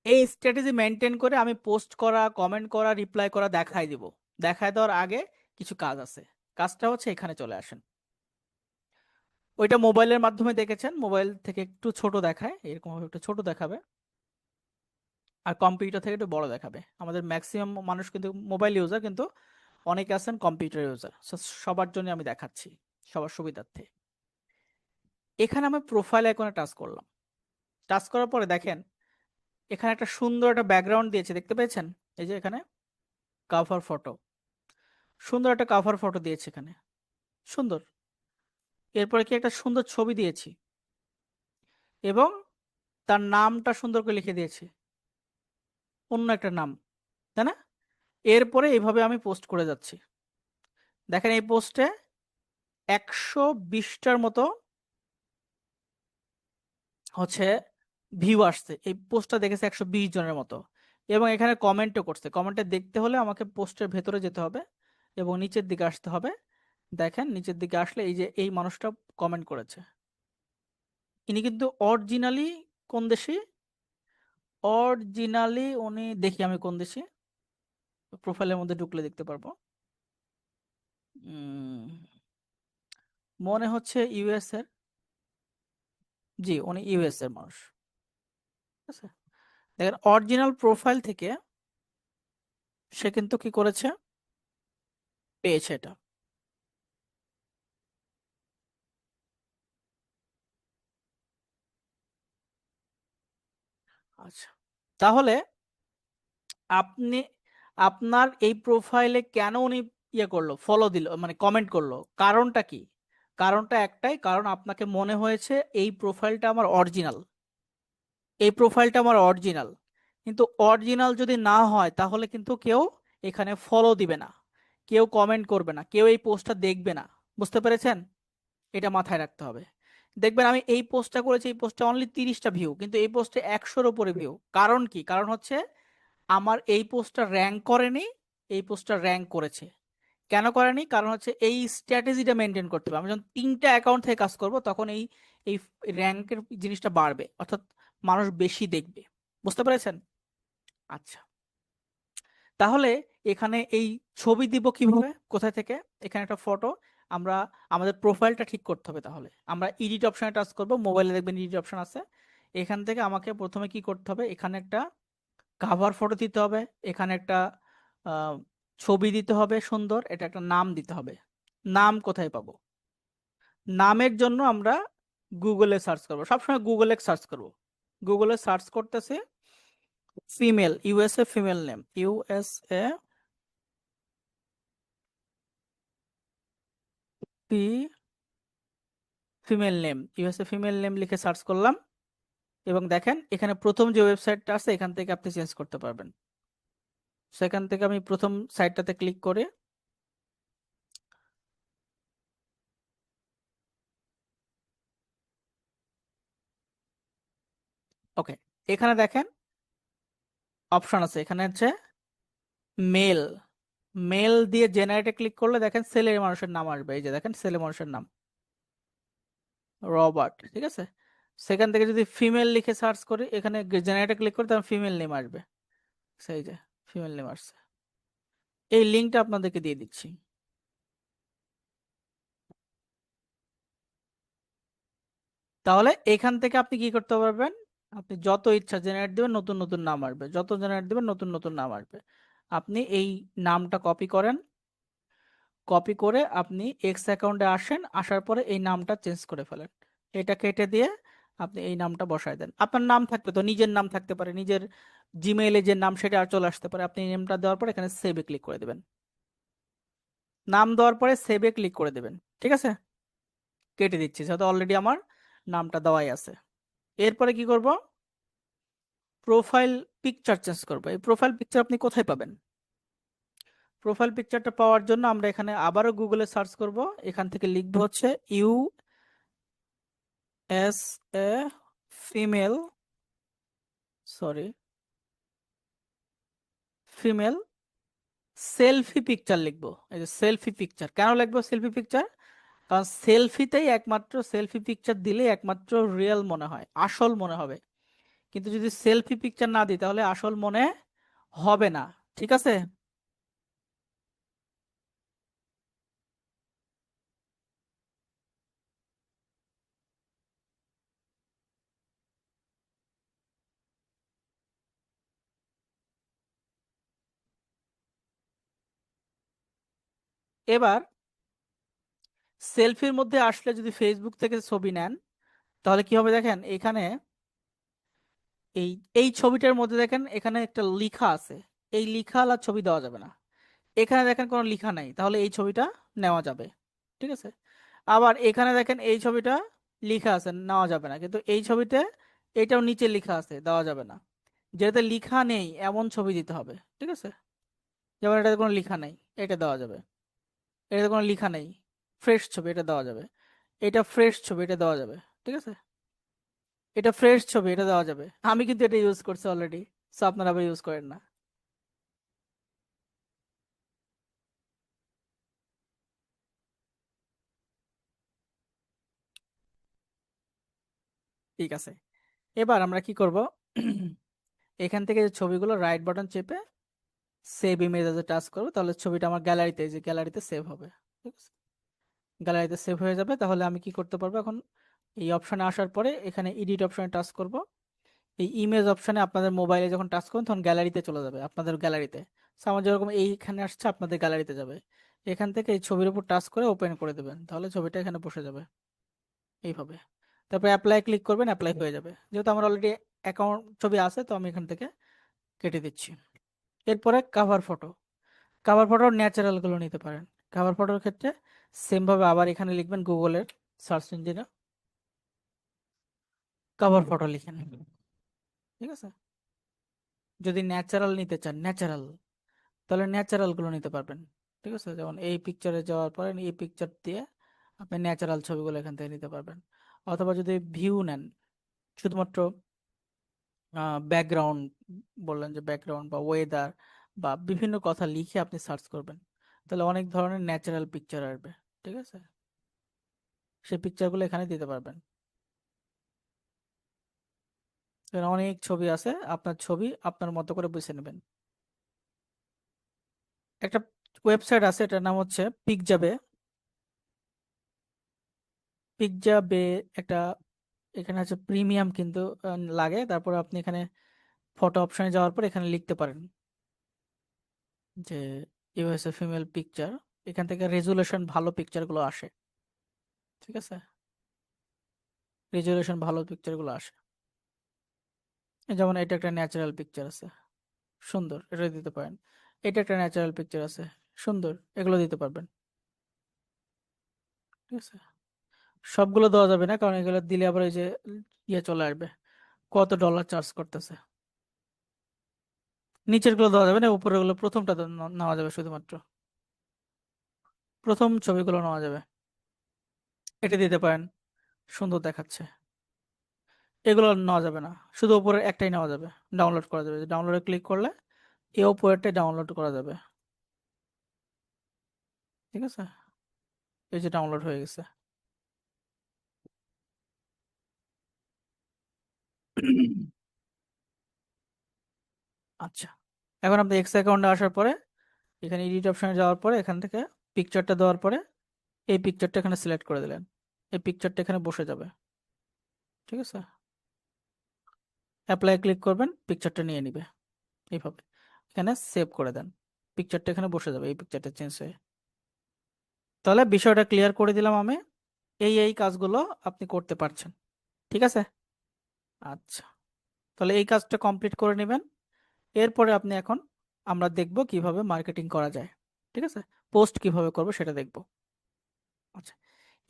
এই স্ট্র্যাটেজি মেনটেন করে আমি পোস্ট করা, কমেন্ট করা, রিপ্লাই করা দেখাই দিব। দেখাই দেওয়ার আগে কিছু কাজ আছে। কাজটা হচ্ছে, এখানে চলে আসেন। ওইটা মোবাইলের মাধ্যমে দেখেছেন, মোবাইল থেকে একটু ছোট দেখায়, এরকম ভাবে একটু ছোট দেখাবে, আর কম্পিউটার থেকে একটু বড় দেখাবে। আমাদের ম্যাক্সিমাম মানুষ কিন্তু মোবাইল ইউজার, কিন্তু অনেকে আছেন কম্পিউটার ইউজার। সবার জন্য আমি দেখাচ্ছি, সবার সুবিধার্থে। এখানে আমি প্রোফাইল আইকনে টাচ করলাম। টাচ করার পরে দেখেন এখানে একটা সুন্দর একটা ব্যাকগ্রাউন্ড দিয়েছে, দেখতে পেয়েছেন? এই যে এখানে কাভার ফটো, সুন্দর একটা কাভার ফটো দিয়েছে এখানে, সুন্দর। এরপরে কি একটা সুন্দর ছবি দিয়েছি, এবং তার নামটা সুন্দর করে লিখে দিয়েছি, অন্য একটা নাম, তাই না? এরপরে এইভাবে আমি পোস্ট করে যাচ্ছি। দেখেন এই পোস্টে 120টার মতো হচ্ছে ভিউ আসছে। এই পোস্টটা দেখেছে 120 জনের মতো, এবং এখানে কমেন্টও করছে। কমেন্টে দেখতে হলে আমাকে পোস্টের ভেতরে যেতে হবে এবং নিচের দিকে আসতে হবে। দেখেন নিচের দিকে আসলে এই যে এই মানুষটা কমেন্ট করেছে, ইনি কিন্তু অরিজিনালি কোন দেশি, অরিজিনালি উনি, দেখি আমি কোন দেশি, প্রোফাইলের মধ্যে ঢুকলে দেখতে পারবো। উম, মনে হচ্ছে ইউএস এর। জি, উনি ইউএস এর মানুষ। ঠিক আছে, দেখেন অরিজিনাল প্রোফাইল থেকে সে কিন্তু কি করেছে, পেয়েছে এটা। আচ্ছা, তাহলে আপনি আপনার এই প্রোফাইলে কেন উনি ইয়ে করলো, ফলো দিল, মানে কমেন্ট করলো, কারণটা কি? কারণটা একটাই, কারণ আপনাকে মনে হয়েছে এই প্রোফাইলটা আমার অরিজিনাল, এই প্রোফাইলটা আমার অরিজিনাল। কিন্তু অরিজিনাল যদি না হয় তাহলে কিন্তু কেউ এখানে ফলো দিবে না, কেউ কমেন্ট করবে না, কেউ এই পোস্টটা দেখবে না। বুঝতে পেরেছেন? এটা মাথায় রাখতে হবে। দেখবেন আমি এই পোস্টটা করেছি, এই পোস্টে অনলি 30টা ভিউ, কিন্তু এই পোস্টে 100-র উপরে ভিউ। কারণ কি? কারণ হচ্ছে আমার এই পোস্টটা র্যাঙ্ক করেনি, এই পোস্টটা র্যাঙ্ক করেছে। কেন করেনি? কারণ হচ্ছে এই স্ট্র্যাটেজিটা মেনটেন করতে হবে। আমি যখন 3টা অ্যাকাউন্ট থেকে কাজ করব তখন এই এই র্যাঙ্কের জিনিসটা বাড়বে, অর্থাৎ মানুষ বেশি দেখবে। বুঝতে পেরেছেন? আচ্ছা, তাহলে এখানে এই ছবি দিব কিভাবে, কোথায় থেকে? এখানে একটা ফটো, আমরা আমাদের প্রোফাইলটা ঠিক করতে হবে। তাহলে আমরা এডিট অপশনে টাচ করব, মোবাইলে দেখবেন এডিট অপশন আছে। এখান থেকে আমাকে প্রথমে কি করতে হবে, এখানে একটা কাভার ফটো দিতে হবে, এখানে একটা আহ, ছবি দিতে হবে সুন্দর, এটা একটা নাম দিতে হবে। নাম কোথায় পাবো? নামের জন্য আমরা গুগলে সার্চ করবো, সবসময় গুগলে সার্চ করব। গুগলে সার্চ করতেছে female, USA female name, USA P female name, USA female name লিখে সার্চ করলাম। এবং দেখেন এখানে প্রথম যে ওয়েবসাইটটা আছে এখান থেকে আপনি চেঞ্জ করতে পারবেন। সেখান থেকে আমি প্রথম সাইটটাতে ক্লিক করে, ওকে, এখানে দেখেন অপশন আছে, এখানে হচ্ছে মেল, মেল দিয়ে জেনারেটে ক্লিক করলে দেখেন ছেলে মানুষের নাম আসবে। এই যে দেখেন ছেলে মানুষের নাম রবার্ট। ঠিক আছে, সেখান থেকে যদি ফিমেল লিখে সার্চ করি, এখানে জেনারেটে ক্লিক করি, তখন ফিমেল নেম আসবে। সেই যে ফিমেল নেম আসছে। এই লিঙ্কটা আপনাদেরকে দিয়ে দিচ্ছি। তাহলে এখান থেকে আপনি কি করতে পারবেন, আপনি যত ইচ্ছা জেনারেট দিবেন, নতুন নতুন নাম আসবে, যত জেনারেট দিবেন নতুন নতুন নাম আসবে। আপনি এই নামটা কপি করেন, কপি করে আপনি এক্স অ্যাকাউন্টে আসেন, আসার পরে এই নামটা চেঞ্জ করে ফেলেন। এটা কেটে দিয়ে আপনি এই নামটা বসায় দেন। আপনার নাম থাকবে তো, নিজের নাম থাকতে পারে, নিজের জিমেইলে যে নাম সেটা আর চলে আসতে পারে। আপনি এই নামটা দেওয়ার পর এখানে সেভে ক্লিক করে দেবেন। নাম দেওয়ার পরে সেভে ক্লিক করে দেবেন। ঠিক আছে, কেটে দিচ্ছি যেহেতু অলরেডি আমার নামটা দেওয়াই আছে। এরপরে কি করব, প্রোফাইল পিকচার চেঞ্জ করবো। এই প্রোফাইল পিকচার আপনি কোথায় পাবেন? প্রোফাইল পিকচারটা পাওয়ার জন্য আমরা এখানে আবারও গুগলে সার্চ করব। এখান থেকে লিখবো হচ্ছে U S a female, sorry, female selfie picture লিখবো। এই যে সেলফি পিকচার, কেন লিখবো সেলফি পিকচার? কারণ সেলফিতেই একমাত্র, সেলফি পিকচার দিলে একমাত্র রিয়েল মনে হয়, আসল মনে হবে। কিন্তু যদি সেলফি পিকচার না দিই তাহলে আসল মনে হবে না। ঠিক আছে, এবার সেলফির মধ্যে আসলে যদি ফেসবুক থেকে ছবি নেন তাহলে কি হবে দেখেন এখানে, এই এই ছবিটার মধ্যে দেখেন এখানে একটা লেখা আছে, এই লেখা আর ছবি দেওয়া যাবে না। এখানে দেখেন কোনো লেখা নাই, তাহলে এই ছবিটা নেওয়া যাবে। ঠিক আছে, আবার এখানে দেখেন এই ছবিটা লেখা আছে, নেওয়া যাবে না। কিন্তু এই ছবিতে এটাও নিচে লেখা আছে, দেওয়া যাবে না। যেটাতে লেখা নেই এমন ছবি দিতে হবে। ঠিক আছে, যেমন এটাতে কোনো লেখা নেই, এটা দেওয়া যাবে। এটাতে কোনো লেখা নেই, ফ্রেশ ছবি, এটা দেওয়া যাবে। এটা ফ্রেশ ছবি, এটা দেওয়া যাবে। ঠিক আছে, এটা ফ্রেশ ছবি, এটা দেওয়া যাবে। আমি কিন্তু এটা ইউজ করছি অলরেডি, সো আপনারা আবার ইউজ করেন না। ঠিক আছে, এবার আমরা কি করব, এখান থেকে যে ছবিগুলো রাইট বাটন চেপে সেভ ইমেজে টাচ করবো, তাহলে ছবিটা আমার গ্যালারিতে, যে গ্যালারিতে সেভ হবে। ঠিক আছে, গ্যালারিতে সেভ হয়ে যাবে। তাহলে আমি কি করতে পারবো এখন, এই অপশনে আসার পরে এখানে এডিট অপশনে টাচ করব। এই ইমেজ অপশনে আপনাদের মোবাইলে যখন টাচ করুন তখন গ্যালারিতে চলে যাবে, আপনাদের গ্যালারিতে। আমার যেরকম এইখানে আসছে আপনাদের গ্যালারিতে যাবে। এখান থেকে এই ছবির উপর টাচ করে ওপেন করে দেবেন, তাহলে ছবিটা এখানে বসে যাবে এইভাবে। তারপরে অ্যাপ্লাই ক্লিক করবেন, অ্যাপ্লাই হয়ে যাবে। যেহেতু আমার অলরেডি অ্যাকাউন্ট ছবি আছে, তো আমি এখান থেকে কেটে দিচ্ছি। এরপরে কাভার ফটো। কাভার ফটোর ন্যাচারাল গুলো নিতে পারেন। কাভার ফটোর ক্ষেত্রে সেম ভাবে আবার এখানে লিখবেন, গুগলের সার্চ ইঞ্জিনে কাভার ফটো লিখেন। ঠিক আছে, যদি ন্যাচারাল নিতে চান, ন্যাচারাল, তাহলে ন্যাচারাল গুলো নিতে পারবেন। ঠিক আছে, যেমন এই পিকচারে যাওয়ার পরে এই পিকচার দিয়ে আপনি ন্যাচারাল ছবিগুলো এখান থেকে নিতে পারবেন। অথবা যদি ভিউ নেন, শুধুমাত্র ব্যাকগ্রাউন্ড, বললেন যে ব্যাকগ্রাউন্ড বা ওয়েদার বা বিভিন্ন কথা লিখে আপনি সার্চ করবেন, তাহলে অনেক ধরনের ন্যাচারাল পিকচার আসবে। ঠিক আছে, সেই পিকচারগুলো এখানে দিতে পারবেন। এখানে অনেক ছবি আছে, আপনার ছবি আপনার মতো করে বেছে নেবেন। একটা ওয়েবসাইট আছে, এটার নাম হচ্ছে পিকজাবে। পিকজাবে একটা, এখানে আছে প্রিমিয়াম কিন্তু লাগে। তারপর আপনি এখানে ফটো অপশনে যাওয়ার পর এখানে লিখতে পারেন যে ইউএসএ ফিমেল পিকচার। এখান থেকে রেজুলেশন ভালো পিকচার গুলো আসে। ঠিক আছে, রেজুলেশন ভালো পিকচার গুলো আসে। যেমন এটা একটা ন্যাচারাল পিকচার আছে, সুন্দর, এটা দিতে পারেন। এটা একটা ন্যাচারাল পিকচার আছে, সুন্দর, এগুলো দিতে পারবেন। ঠিক আছে, সবগুলো দেওয়া যাবে না, কারণ এগুলো দিলে আবার এই যে ইয়ে চলে আসবে, কত ডলার চার্জ করতেছে। নিচের গুলো দেওয়া যাবে না, উপরের গুলো প্রথমটা নেওয়া যাবে, শুধুমাত্র প্রথম ছবিগুলো নেওয়া যাবে। এটা দিতে পারেন, সুন্দর দেখাচ্ছে। এগুলো নেওয়া যাবে না, শুধু উপরের একটাই নেওয়া যাবে, ডাউনলোড করা যাবে। ডাউনলোডে ক্লিক করলে এই উপরেরটাই ডাউনলোড করা যাবে। ঠিক আছে, এই যে ডাউনলোড হয়ে গেছে। আচ্ছা, এখন আপনি এক্স অ্যাকাউন্টে আসার পরে এখানে এডিট অপশনে যাওয়ার পরে এখান থেকে পিকচারটা দেওয়ার পরে এই পিকচারটা এখানে সিলেক্ট করে দিলেন, এই পিকচারটা এখানে বসে যাবে। ঠিক আছে, অ্যাপ্লাই ক্লিক করবেন, পিকচারটা নিয়ে নিবে এইভাবে। এখানে সেভ করে দেন, পিকচারটা এখানে বসে যাবে, এই পিকচারটা চেঞ্জ হয়ে। তাহলে বিষয়টা ক্লিয়ার করে দিলাম আমি। এই কাজগুলো আপনি করতে পারছেন। ঠিক আছে, আচ্ছা, তাহলে এই কাজটা কমপ্লিট করে নেবেন। এরপরে আপনি এখন আমরা দেখব কিভাবে মার্কেটিং করা যায়। ঠিক আছে, পোস্ট কিভাবে করবো সেটা দেখব। আচ্ছা,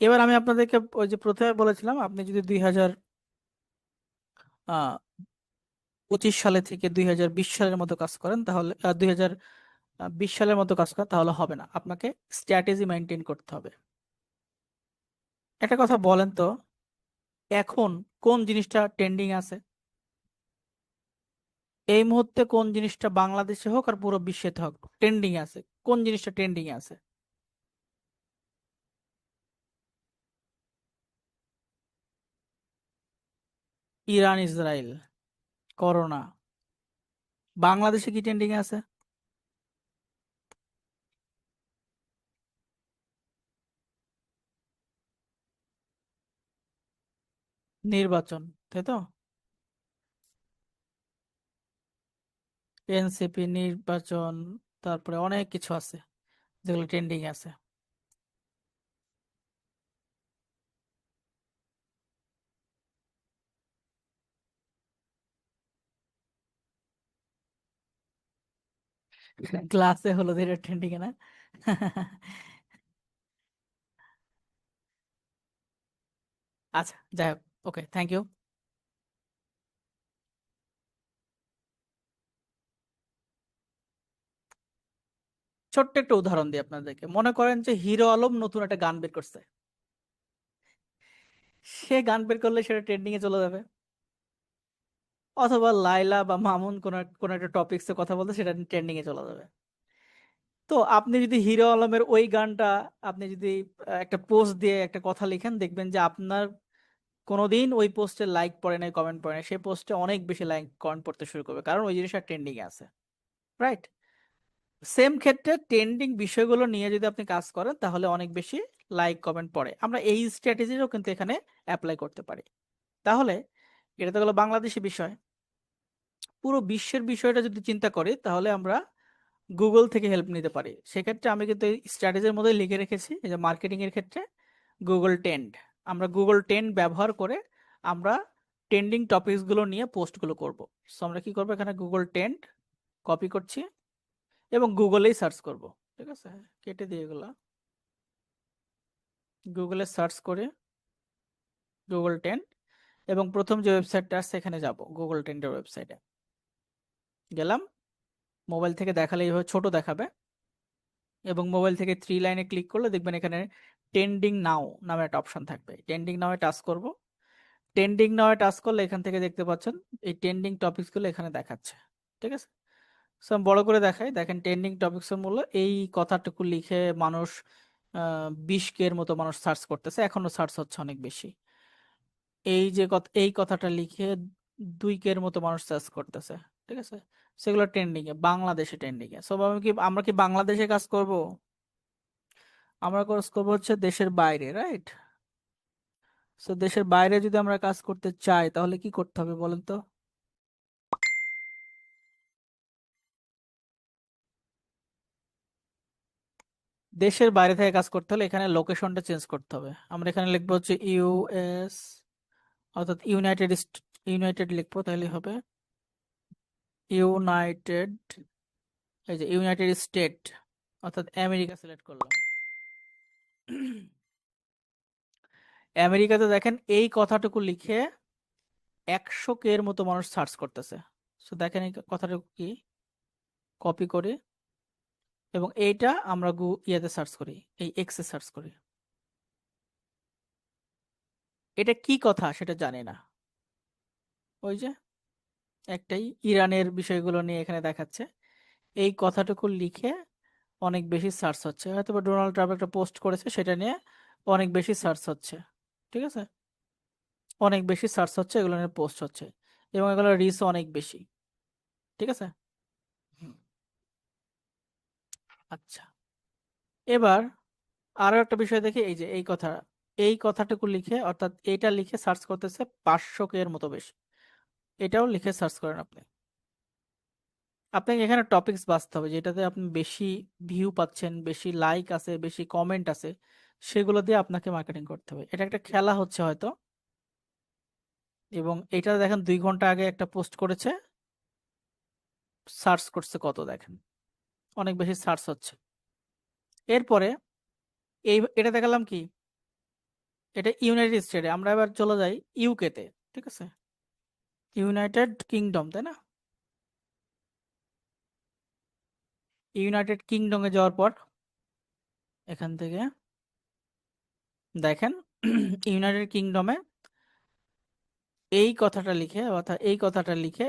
এবার আমি আপনাদেরকে ওই যে প্রথমে বলেছিলাম, আপনি যদি 2025 সালে থেকে 2020 সালের মতো কাজ করেন, তাহলে 2020 সালের মতো কাজ করেন, তাহলে হবে না, আপনাকে স্ট্র্যাটেজি মেনটেন করতে হবে। একটা কথা বলেন তো, এখন কোন জিনিসটা ট্রেন্ডিং আছে এই মুহূর্তে? কোন জিনিসটা বাংলাদেশে হোক আর পুরো বিশ্বেতে হোক ট্রেন্ডিং আছে? কোন জিনিসটা ট্রেন্ডিং আছে? Iran Israel, corona. বাংলাদেশে কি ট্রেন্ডিং আছে? নির্বাচন, তাই তো? এনসিপি, নির্বাচন, তারপরে অনেক কিছু আছে যেগুলো ট্রেন্ডিং আছে। ক্লাসে হলো যেটা ট্রেন্ডিং এ না? আচ্ছা, যাই হোক, ওকে, থ্যাংক ইউ। ছোট্ট একটা উদাহরণ দিই আপনাদেরকে। মনে করেন যে হিরো আলম নতুন একটা গান বের করছে, সে গান বের করলে সেটা ট্রেন্ডিং এ চলে যাবে। অথবা লাইলা বা মামুন কোন একটা টপিক্সে কথা বলতে, সেটা ট্রেন্ডিং এ চলে যাবে। তো আপনি যদি হিরো আলমের ওই গানটা, আপনি যদি একটা পোস্ট দিয়ে একটা কথা লিখেন, দেখবেন যে আপনার কোনোদিন ওই পোস্টে লাইক পড়ে নাই, কমেন্ট পড়ে নাই, সেই পোস্টে অনেক বেশি লাইক কমেন্ট পড়তে শুরু করবে, কারণ ওই জিনিসটা ট্রেন্ডিং এ আছে। রাইট? সেম ক্ষেত্রে ট্রেন্ডিং বিষয়গুলো নিয়ে যদি আপনি কাজ করেন তাহলে অনেক বেশি লাইক কমেন্ট পড়ে। আমরা এই স্ট্র্যাটেজিও কিন্তু এখানে অ্যাপ্লাই করতে পারি। তাহলে এটা তো গেলো বাংলাদেশি বিষয়। পুরো বিশ্বের বিষয়টা যদি চিন্তা করি তাহলে আমরা গুগল থেকে হেল্প নিতে পারি। সেক্ষেত্রে আমি কিন্তু এই স্ট্র্যাটেজির মধ্যে লিখে রেখেছি এই যে মার্কেটিং এর ক্ষেত্রে গুগল ট্রেন্ড। আমরা গুগল ট্রেন্ড ব্যবহার করে আমরা ট্রেন্ডিং টপিকসগুলো নিয়ে পোস্টগুলো করব। সো আমরা কি করবো, এখানে গুগল ট্রেন্ড কপি করছি এবং গুগলেই সার্চ করব। ঠিক আছে, কেটে দিয়ে এগুলা গুগলে সার্চ করে গুগল ট্রেন্ড এবং প্রথম যে ওয়েবসাইটটা আছে সেখানে যাব, গুগল ট্রেন্ডের ওয়েবসাইটে গেলাম। মোবাইল থেকে দেখালে এইভাবে ছোট দেখাবে এবং মোবাইল থেকে 3 লাইনে ক্লিক করলে দেখবেন এখানে ট্রেন্ডিং নাও নামে একটা অপশন থাকবে। ট্রেন্ডিং নাও টাচ করব। ট্রেন্ডিং নাও টাচ করলে এখান থেকে দেখতে পাচ্ছেন এই ট্রেন্ডিং টপিকসগুলো এখানে দেখাচ্ছে। ঠিক আছে, সো আমি বড় করে দেখাই। দেখেন ট্রেন্ডিং টপিকসের মূল্য এই কথাটুকু লিখে মানুষ 20 এর মতো মানুষ সার্চ করতেছে, এখনো সার্চ হচ্ছে অনেক বেশি। এই যে এই কথাটা লিখে 2 এর মতো মানুষ সার্চ করতেছে। ঠিক আছে, সেগুলো ট্রেন্ডিং এ, বাংলাদেশে ট্রেন্ডিং এ। সো আমরা কি বাংলাদেশে কাজ করব? আমরা কাজ করবো হচ্ছে দেশের বাইরে, রাইট? সো দেশের বাইরে যদি আমরা কাজ করতে চাই তাহলে কি করতে হবে বলেন তো? দেশের বাইরে থেকে কাজ করতে হলে এখানে লোকেশনটা চেঞ্জ করতে হবে। আমরা এখানে লিখবো হচ্ছে ইউএস, অর্থাৎ ইউনাইটেড লিখবো, তাহলে হবে ইউনাইটেড, এই যে ইউনাইটেড স্টেট অর্থাৎ আমেরিকা সিলেক্ট করলাম। আমেরিকাতে দেখেন এই কথাটুকু লিখে 100 এর মতো মানুষ সার্চ করতেছে। সো দেখেন এই কথাটুকু কি কপি করে এবং এইটা আমরা ইয়াতে সার্চ করি, এই এক্সে সার্চ করি। এটা কি কথা সেটা জানি না, ওই যে একটাই ইরানের বিষয়গুলো নিয়ে এখানে দেখাচ্ছে। এই কথাটুকু লিখে অনেক বেশি সার্চ হচ্ছে, হয়তো বা ডোনাল্ড ট্রাম্প একটা পোস্ট করেছে সেটা নিয়ে অনেক বেশি সার্চ হচ্ছে। ঠিক আছে, অনেক বেশি সার্চ হচ্ছে, এগুলো নিয়ে পোস্ট হচ্ছে এবং এগুলোর রিচ অনেক বেশি। ঠিক আছে, হুম, আচ্ছা। এবার আরো একটা বিষয় দেখি, এই যে এই কথাটুকু লিখে অর্থাৎ এইটা লিখে সার্চ করতেছে 500 এর মতো বেশি। এটাও লিখে সার্চ করেন আপনি। আপনাকে এখানে টপিকস বাছতে হবে যেটাতে আপনি বেশি ভিউ পাচ্ছেন, বেশি লাইক আছে, বেশি কমেন্ট আছে, সেগুলো দিয়ে আপনাকে মার্কেটিং করতে হবে। এটা একটা খেলা হচ্ছে হয়তো, এবং এটা দেখেন 2 ঘন্টা আগে একটা পোস্ট করেছে, সার্চ করছে কত দেখেন, অনেক বেশি সার্চ হচ্ছে। এরপরে এটা দেখালাম কি, এটা ইউনাইটেড স্টেটে। আমরা এবার চলে যাই ইউকে তে। ঠিক আছে, ইউনাইটেড কিংডম, তাই না? ইউনাইটেড কিংডমে যাওয়ার পর এখান থেকে দেখেন ইউনাইটেড কিংডমে এই কথাটা লিখে অর্থাৎ এই কথাটা লিখে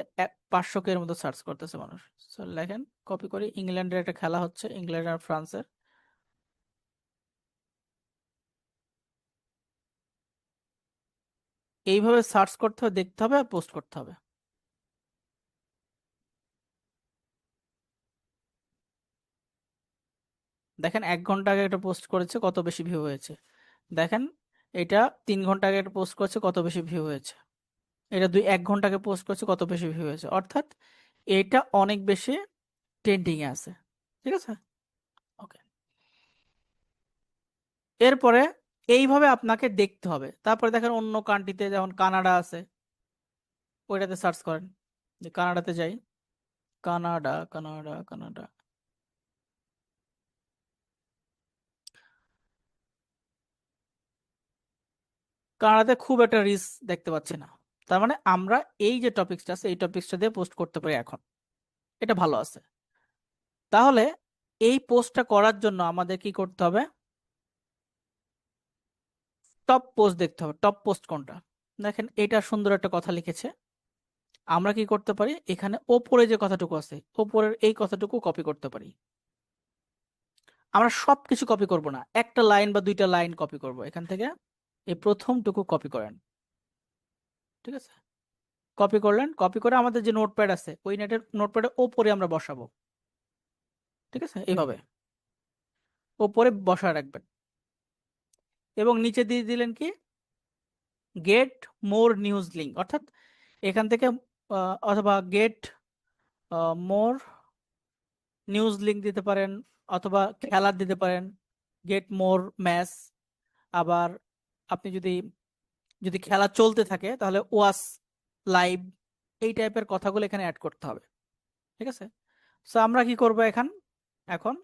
500 এর মতো সার্চ করতেছে মানুষ। So, লেখেন কপি করে, ইংল্যান্ডের একটা খেলা হচ্ছে, ইংল্যান্ড আর ফ্রান্সের। এইভাবে সার্চ করতে হবে, দেখতে হবে আর পোস্ট করতে হবে। দেখেন 1 ঘন্টা আগে একটা পোস্ট করেছে, কত বেশি ভিউ হয়েছে। দেখেন এটা 3 ঘন্টা আগে একটা পোস্ট করেছে, কত বেশি ভিউ হয়েছে। এটা 1 ঘন্টা আগে পোস্ট করেছে, কত বেশি ভিউ হয়েছে। অর্থাৎ এটা অনেক বেশি ট্রেন্ডিং এ আছে। ঠিক আছে, ওকে। এরপরে এইভাবে আপনাকে দেখতে হবে। তারপরে দেখেন অন্য কান্ট্রিতে যেমন কানাডা আছে, ওইটাতে সার্চ করেন। যে কানাডাতে যাই, কানাডা কানাডা কানাডা, কানাডাতে খুব একটা রিচ দেখতে পাচ্ছি না। তার মানে আমরা এই যে টপিকসটা আছে এই টপিকসটা দিয়ে পোস্ট করতে পারি এখন, এটা ভালো আছে। তাহলে এই পোস্টটা করার জন্য আমাদের কি করতে হবে? টপ পোস্ট দেখতে হবে, টপ পোস্ট কোনটা। দেখেন এটা সুন্দর একটা কথা লিখেছে। আমরা কি করতে পারি, এখানে ওপরে যে কথাটুকু আছে ওপরের এই কথাটুকু কপি করতে পারি। আমরা সবকিছু কপি করব না, একটা লাইন বা 2টা লাইন কপি করব এখান থেকে। এই প্রথমটুকু কপি করেন। ঠিক আছে, কপি করলেন, কপি করে আমাদের যে নোটপ্যাড আছে ওই নোটপ্যাডের ওপরে আমরা বসাবো। ঠিক আছে, এইভাবে ওপরে বসায় রাখবেন এবং নিচে দিয়ে দিলেন কি গেট মোর নিউজ লিঙ্ক, অর্থাৎ এখান থেকে অথবা গেট মোর নিউজ লিঙ্ক দিতে পারেন, অথবা খেলার দিতে পারেন গেট মোর ম্যাচ। আবার আপনি যদি যদি খেলা চলতে থাকে তাহলে ওয়াচ লাইভ, এই টাইপের কথাগুলো এখানে অ্যাড করতে হবে। ঠিক আছে, সো আমরা কি করব এখন এখন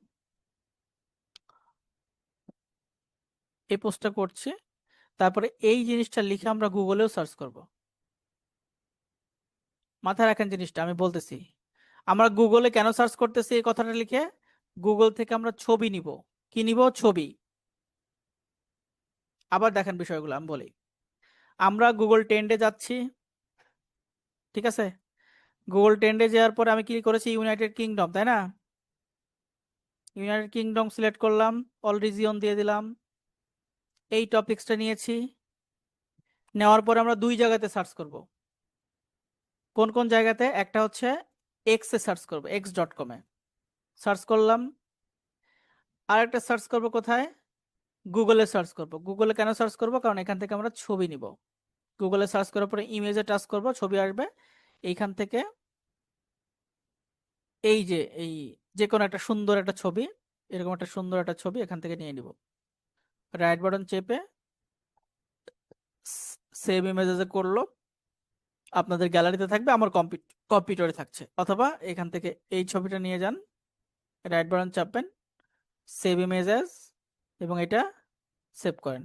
এই পোস্টটা করছি, তারপরে এই জিনিসটা লিখে আমরা গুগলেও সার্চ করব। মাথায় রাখেন জিনিসটা আমি বলতেছি, আমরা গুগলে কেন সার্চ করতেছি এই কথাটা লিখে, গুগল থেকে আমরা ছবি নিব। কি নিব? ছবি। আবার দেখেন বিষয়গুলো আমি বলি, আমরা গুগল ট্রেন্ডে যাচ্ছি, ঠিক আছে, গুগল ট্রেন্ডে যাওয়ার পর আমি কি করেছি, ইউনাইটেড কিংডম, তাই না? ইউনাইটেড কিংডম সিলেক্ট করলাম, অল রিজিয়ন দিয়ে দিলাম, এই টপিক্সটা নিয়েছি। নেওয়ার পর আমরা দুই জায়গাতে সার্চ করব। কোন কোন জায়গাতে? একটা হচ্ছে এক্স এ সার্চ করব, x.com এ সার্চ করলাম। আর একটা সার্চ করব কোথায়? গুগলে সার্চ করব। গুগলে কেন সার্চ করব? কারণ এখান থেকে আমরা ছবি নিব। গুগলে সার্চ করার পরে ইমেজে টাচ করব, ছবি আসবে। এইখান থেকে এই যে যে কোনো একটা সুন্দর একটা ছবি, এরকম একটা সুন্দর একটা ছবি এখান থেকে নিয়ে নিব। রাইট বাটন চেপে সেভ ইমেজে করলো, আপনাদের গ্যালারিতে থাকবে, আমার কম্পিউটারে থাকছে। অথবা এখান থেকে এই ছবিটা নিয়ে যান, রাইট বাটন চাপবেন, সেভ ইমেজেস, এবং এটা সেভ করেন।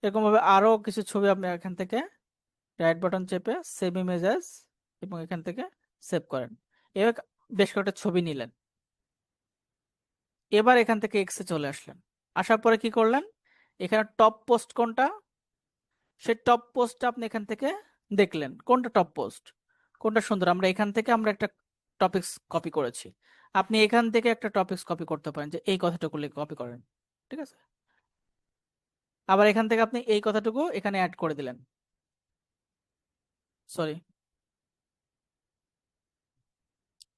এরকম ভাবে আরো কিছু ছবি আপনি এখান থেকে রাইট বাটন চেপে সেভ ইমেজেস এবং এখান থেকে সেভ করেন। এবার বেশ কয়েকটা ছবি নিলেন। এবার এখান থেকে এক্সে চলে আসলেন, আসার পরে কি করলেন, এখানে টপ পোস্ট কোনটা, সেই টপ পোস্টটা আপনি এখান থেকে দেখলেন কোনটা টপ পোস্ট, কোনটা সুন্দর। আমরা এখান থেকে আমরা একটা টপিকস কপি করেছি, আপনি এখান থেকে একটা টপিকস কপি করতে পারেন, যে এই কথাটুকু কপি করেন। ঠিক আছে, আবার এখান থেকে আপনি এই কথাটুকু এখানে অ্যাড করে দিলেন, সরি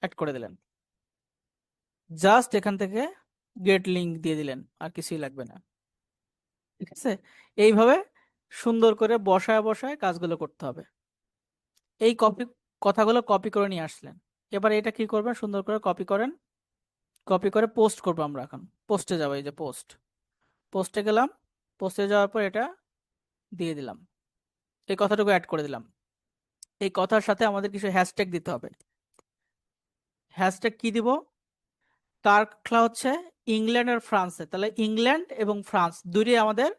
অ্যাড করে দিলেন, জাস্ট এখান থেকে গেট লিংক দিয়ে দিলেন, আর কিছুই লাগবে না। ঠিক আছে, এইভাবে সুন্দর করে বসায় বসায় কাজগুলো করতে হবে। এই কথাগুলো কপি করে নিয়ে আসলেন। এবার এটা কি করবেন, সুন্দর করে কপি করেন, কপি করে পোস্ট করবো আমরা। এখন পোস্টে যাবো, এই যে পোস্টে গেলাম, পোস্টে যাওয়ার পর এটা দিয়ে দিলাম, এই কথাটুকু অ্যাড করে দিলাম। এই কথার সাথে আমাদের কিছু হ্যাশট্যাগ দিতে হবে। হ্যাশট্যাগ কি দিব? কার খেলা হচ্ছে ইংল্যান্ড আর ফ্রান্সে, তাহলে ইংল্যান্ড এবং ফ্রান্স দুইটাই আমাদের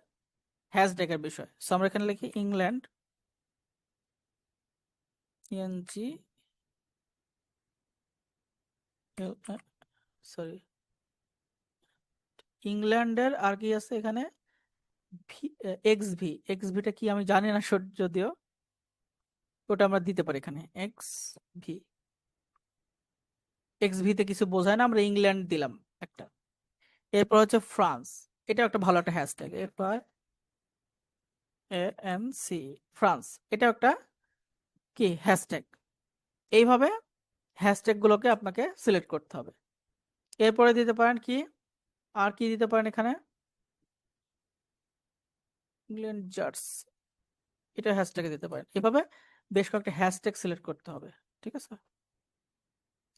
হ্যাশট্যাগের বিষয়। সো আমরা এখানে লিখি ইংল্যান্ড, ইএনজি, সরি, ইংল্যান্ডের আর কি আছে এখানে, এক্স ভিটা কি আমি জানি না যদিও, ওটা আমরা দিতে পারি এখানে ভি। তে কিছু বোঝায় না, আমরা ইংল্যান্ড দিলাম একটা। এরপর হচ্ছে ফ্রান্স, এটা একটা ভালো একটা হ্যাশট্যাগ, এরপর ANC, ফ্রান্স, এটা একটা কি হ্যাশট্যাগ। এইভাবে হ্যাশট্যাগ গুলোকে আপনাকে সিলেক্ট করতে হবে। এরপরে দিতে পারেন কি, আর কি দিতে পারেন এখানে, ইংল্যান্ড জার্স, এটা হ্যাশট্যাগে দিতে পারেন। এভাবে বেশ কয়েকটা হ্যাশট্যাগ সিলেক্ট করতে হবে। ঠিক আছে,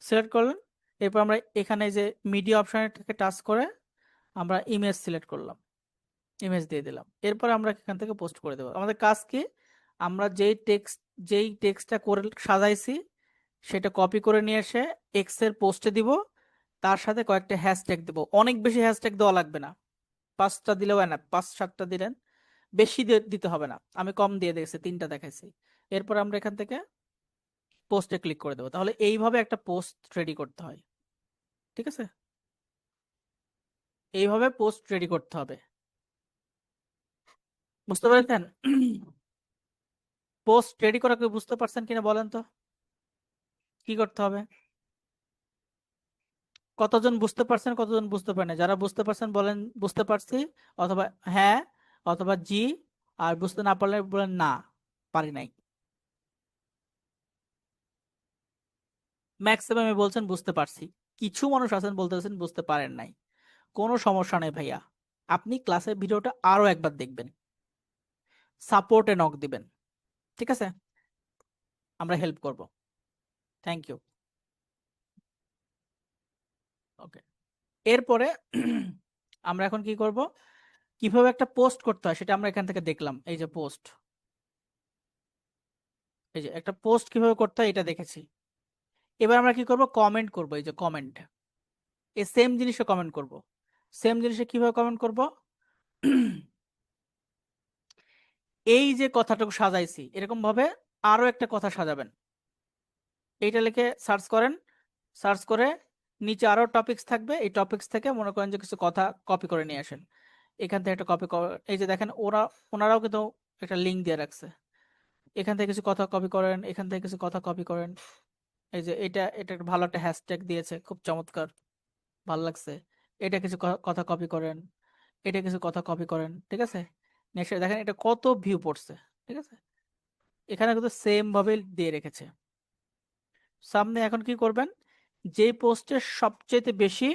সিলেক্ট করলেন। এরপর আমরা এখানে যে মিডিয়া অপশনের থেকে টাচ করে আমরা ইমেজ সিলেক্ট করলাম, ইমেজ দিয়ে দিলাম। এরপর আমরা এখান থেকে পোস্ট করে দেবো। আমাদের কাজ কি, আমরা যেই টেক্সটটা করে সাজাইছি সেটা কপি করে নিয়ে এসে এক্স এর পোস্টে দিব, তার সাথে কয়েকটা হ্যাশট্যাগ দেবো। অনেক বেশি হ্যাশট্যাগ দেওয়া লাগবে না, 5টা দিলেও না, 5-7টা দিলেন, বেশি দিতে হবে না। আমি কম দিয়ে দেখছি, 3টা দেখাইছি। এরপর আমরা এখান থেকে পোস্টে ক্লিক করে দেবো। তাহলে এইভাবে একটা পোস্ট রেডি করতে হয়। ঠিক আছে, এইভাবে পোস্ট রেডি করতে হবে। বুঝতে পেরেছেন? পোস্ট রেডি করা কেউ বুঝতে পারছেন কিনা বলেন তো, কি করতে হবে? কতজন বুঝতে পারছেন, কতজন বুঝতে পারেন? যারা বুঝতে পারছেন বলেন বুঝতে পারছি, অথবা হ্যাঁ, অথবা জি, আর বুঝতে না পারলে বলেন না, পারি নাই। ম্যাক্সিমাম বলছেন বুঝতে পারছি। কিছু মানুষ আছেন বলতেছেন বুঝতে পারেন নাই, কোনো সমস্যা নেই ভাইয়া, আপনি ক্লাসের ভিডিওটা আরো একবার দেখবেন, সাপোর্টে নক দিবেন, ঠিক আছে, আমরা হেল্প করব। Thank you. ওকে, এরপরে আমরা এখন কি করব, কিভাবে একটা পোস্ট করতে হয় সেটা আমরা এখান থেকে দেখলাম। এই যে পোস্ট, এই যে একটা পোস্ট কিভাবে করতে হয় এটা দেখেছি। এবার আমরা কি করব, কমেন্ট করব। এই যে কমেন্ট, এই সেম জিনিসে কমেন্ট করব। সেম জিনিসে কিভাবে কমেন্ট করব, এই যে কথাটুকু সাজাইছি এরকম ভাবে আরো একটা কথা সাজাবেন। এইটা লিখে সার্চ করেন, সার্চ করে নিচে আরো টপিকস থাকবে, এই টপিকস থেকে মনে করেন যে কিছু কথা কপি করে নিয়ে আসেন। এখান থেকে একটা কপি, এই যে দেখেন ওনারাও কিন্তু একটা লিঙ্ক দিয়ে রাখছে। এখান থেকে কিছু কথা কপি করেন, এখান থেকে কিছু কথা কপি করেন। এই যে এটা এটা একটা ভালো একটা হ্যাশট্যাগ দিয়েছে, খুব চমৎকার, ভালো লাগছে। এটা কিছু কথা কপি করেন, এটা কিছু কথা কপি করেন, ঠিক আছে। নেক্সট দেখেন এটা কত ভিউ পড়ছে, ঠিক আছে। এখানে কিন্তু সেম ভাবে দিয়ে রেখেছে। সামনে এখন কি করবেন, যে পোস্টের সবচেয়ে বেশি,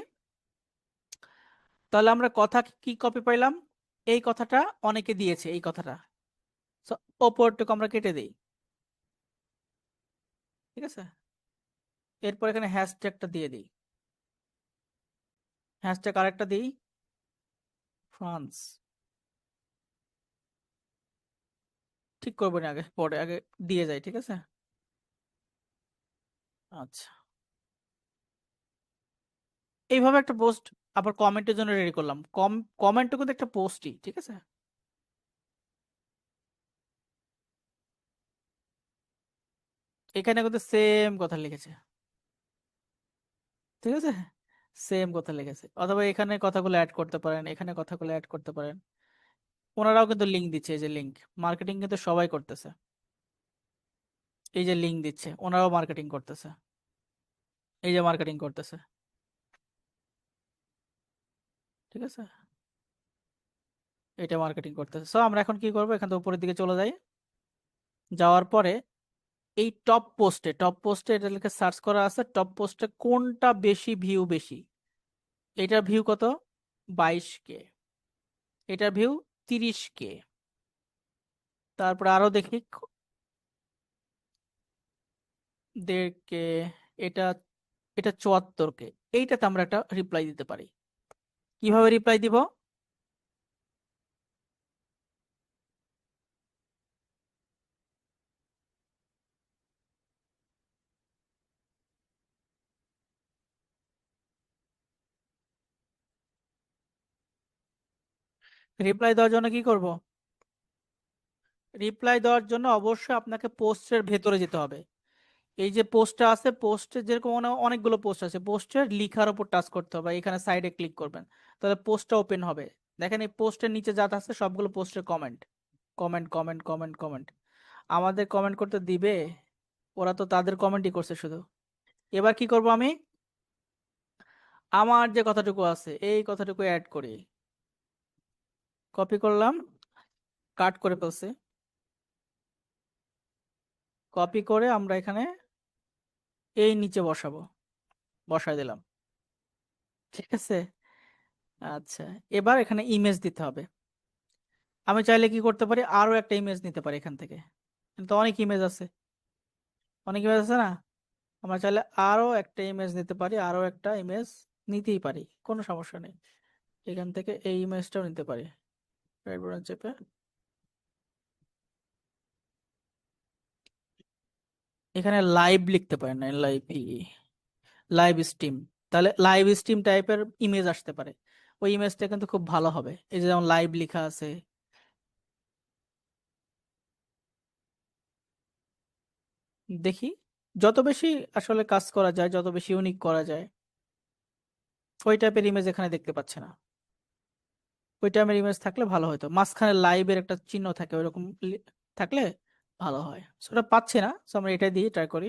তাহলে আমরা কথা কি কপি পাইলাম, এই কথাটা অনেকে দিয়েছে, এই কথাটা ওপরটুকু আমরা কেটে দিই, ঠিক আছে। এরপর এখানে হ্যাশট্যাগটা দিয়ে দিই, হ্যাশট্যাগ আরেকটা দিই, ফ্রান্স। ঠিক করবো না, আগে পরে আগে দিয়ে যাই, ঠিক আছে। আচ্ছা, এইভাবে একটা পোস্ট আবার কমেন্টের জন্য রেডি করলাম। কমেন্টও কিন্তু একটা পোস্টই, ঠিক আছে। এখানে কিন্তু সেম কথা লিখেছে, ঠিক আছে, সেম কথা লিখেছে। অথবা এখানে কথাগুলো অ্যাড করতে পারেন, এখানে কথাগুলো অ্যাড করতে পারেন। ওনারাও কিন্তু লিঙ্ক দিচ্ছে, এই যে লিঙ্ক, মার্কেটিং কিন্তু সবাই করতেছে। এই যে লিঙ্ক দিচ্ছে, ওনারাও মার্কেটিং করতেছে, এই যে মার্কেটিং করতেছে, ঠিক আছে, এটা মার্কেটিং করতেছে। সো আমরা এখন কি করবো, এখান থেকে উপরের দিকে চলে যাই, যাওয়ার পরে এই টপ পোস্টে এটা লিখে সার্চ করা আছে, টপ পোস্টে কোনটা বেশি ভিউ বেশি। এটার ভিউ কত, 22K, এটার ভিউ 30K। তারপরে আরো দেখি, 1.5K, এটা এটা 74K। এইটাতে আমরা একটা রিপ্লাই দিতে পারি। কিভাবে রিপ্লাই দিব, রিপ্লাই দেওয়ার জন্য কি করব, রিপ্লাই দেওয়ার জন্য অবশ্যই আপনাকে পোস্টের ভেতরে যেতে হবে। এই যে পোস্টটা আছে, পোস্টে যেরকম অনেকগুলো পোস্ট আছে, পোস্টের লিখার উপর টাচ করতে হবে, এখানে সাইডে ক্লিক করবেন, তাহলে পোস্টটা ওপেন হবে। দেখেন এই পোস্টের নিচে যা আছে সবগুলো পোস্টের comment, comment comment comment comment. আমাদের কমেন্ট করতে দিবে, ওরা তো তাদের কমেন্টই করছে শুধু। এবার কি করব, আমি আমার যে কথাটুকু আছে এই কথাটুকু অ্যাড করি, কপি করলাম, কাট করে ফেলছি, কপি করে আমরা এখানে এই নিচে বসাবো, বসাই দিলাম, ঠিক আছে। আচ্ছা, এবার এখানে ইমেজ দিতে হবে। আমি চাইলে কি করতে পারি, আরো একটা ইমেজ নিতে পারি এখান থেকে, তো অনেক ইমেজ আছে, অনেক ইমেজ আছে না। আমরা চাইলে আরো একটা ইমেজ নিতে পারি, আরো একটা ইমেজ নিতেই পারি, কোনো সমস্যা নেই। এখান থেকে এই ইমেজটাও নিতে পারি, রাইট বাটন চেপে এখানে লাইভ লিখতে পারেন, না লাইভ, লাইভ স্ট্রিম, তাহলে লাইভ স্ট্রিম টাইপের ইমেজ আসতে পারে, ওই ইমেজটা কিন্তু খুব ভালো হবে। এই যে যেমন লাইভ লেখা আছে, দেখি যত বেশি আসলে কাজ করা যায়, যত বেশি ইউনিক করা যায়, ওই টাইপের ইমেজ এখানে দেখতে পাচ্ছে না। ওই টাইপের ইমেজ থাকলে ভালো হতো, মাঝখানে লাইভের একটা চিহ্ন থাকে ওইরকম থাকলে ভালো হয়। সেটা পাচ্ছি না, তো আমরা এটা দিয়ে ট্রাই করি।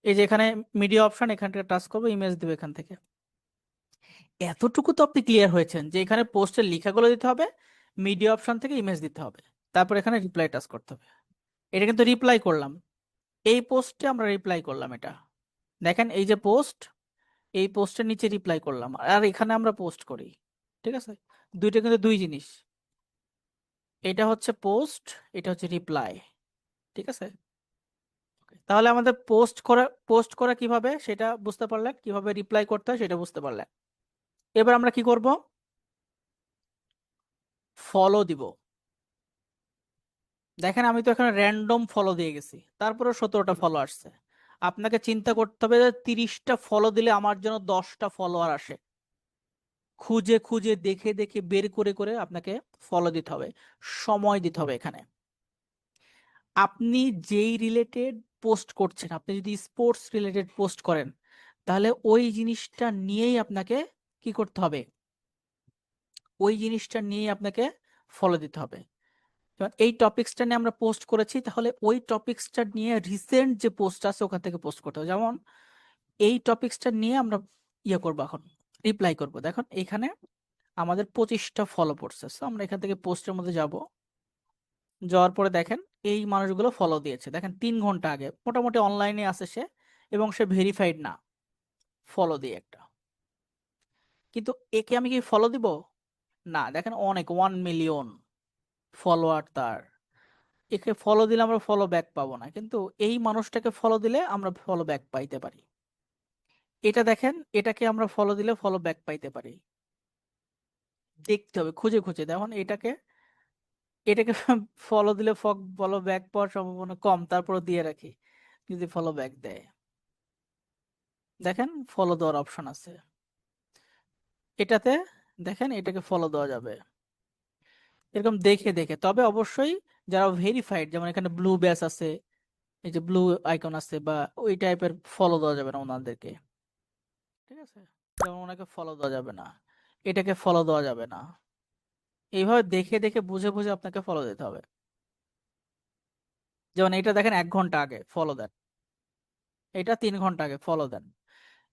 এই যে এখানে মিডিয়া অপশন, এখান থেকে টাচ করবো, ইমেজ দেবো এখান থেকে। এতটুকু তো আপনি ক্লিয়ার হয়েছেন যে এখানে পোস্টের লেখাগুলো দিতে হবে, মিডিয়া অপশন থেকে ইমেজ দিতে হবে, তারপর এখানে রিপ্লাই টাচ করতে হবে। এটা কিন্তু রিপ্লাই করলাম, এই পোস্টে আমরা রিপ্লাই করলাম। এটা দেখেন, এই যে পোস্ট, এই পোস্টের নিচে রিপ্লাই করলাম, আর এখানে আমরা পোস্ট করি। ঠিক আছে, দুইটা কিন্তু দুই জিনিস। এটা হচ্ছে পোস্ট, এটা হচ্ছে রিপ্লাই। ঠিক আছে, তাহলে আমাদের পোস্ট করা কিভাবে সেটা বুঝতে পারলেন, কিভাবে রিপ্লাই করতে হয় সেটা বুঝতে পারলেন। এবার আমরা কি করব, ফলো দিব। দেখেন আমি তো এখানে র্যান্ডম ফলো দিয়ে গেছি, তারপরে 17টা ফলো আসছে। আপনাকে চিন্তা করতে হবে যে 30টা ফলো দিলে আমার জন্য 10টা ফলোয়ার আসে। খুঁজে খুঁজে দেখে দেখে বের করে করে আপনাকে ফলো দিতে হবে, সময় দিতে হবে এখানে। আপনি যেই রিলেটেড পোস্ট করছেন, আপনি যদি স্পোর্টস রিলেটেড পোস্ট করেন, তাহলে ওই জিনিসটা নিয়েই আপনাকে কি করতে হবে, ওই জিনিসটা নিয়েই আপনাকে ফলো দিতে হবে। যেমন এই টপিক্সটা নিয়ে আমরা পোস্ট করেছি, তাহলে ওই টপিক্সটা নিয়ে রিসেন্ট যে পোস্ট আছে ওখান থেকে পোস্ট করতে হবে। যেমন এই টপিক্সটা নিয়ে আমরা ইয়ে করবো, এখন রিপ্লাই করব। দেখুন এখানে আমাদের 25টা ফলো পড়ছে, তো আমরা এখান থেকে পোস্টের মধ্যে যাব। যাওয়ার পরে দেখেন এই মানুষগুলো ফলো দিয়েছে, দেখেন 3 ঘন্টা আগে মোটামুটি অনলাইনে আছে সে, এবং সে ভেরিফাইড না, ফলো দিয়ে একটা। কিন্তু একে আমি কি ফলো দিব? না, দেখেন অনেক 1 মিলিয়ন ফলোয়ার তার। একে ফলো দিলে আমরা ফলো ব্যাক পাবো না, কিন্তু এই মানুষটাকে ফলো দিলে আমরা ফলো ব্যাক পাইতে পারি। এটা দেখেন, এটাকে আমরা ফলো দিলে ফলো ব্যাক পাইতে পারি। দেখতে হবে খুঁজে খুঁজে। দেখুন এটাকে এটাকে ফলো দিলে ফলো ব্যাক পাওয়ার সম্ভাবনা কম, তারপর দিয়ে রাখি, যদি ফলো ব্যাক দেয়। দেখেন ফলো দেওয়ার অপশন আছে এটাতে, দেখেন এটাকে ফলো দেওয়া যাবে এরকম দেখে দেখে। তবে অবশ্যই যারা ভেরিফাইড, যেমন এখানে ব্লু ব্যাস আছে, এই যে ব্লু আইকন আছে, বা ওই টাইপের ফলো দেওয়া যাবে না ওনাদেরকে। ঠিক আছে, যেমন ওনাকে ফলো দেওয়া যাবে না, এটাকে ফলো দেওয়া যাবে না। এইভাবে দেখে দেখে বুঝে বুঝে আপনাকে ফলো দিতে হবে। যেমন এটা দেখেন 1 ঘন্টা আগে ফলো দেন, এটা 3 ঘন্টা আগে ফলো দেন।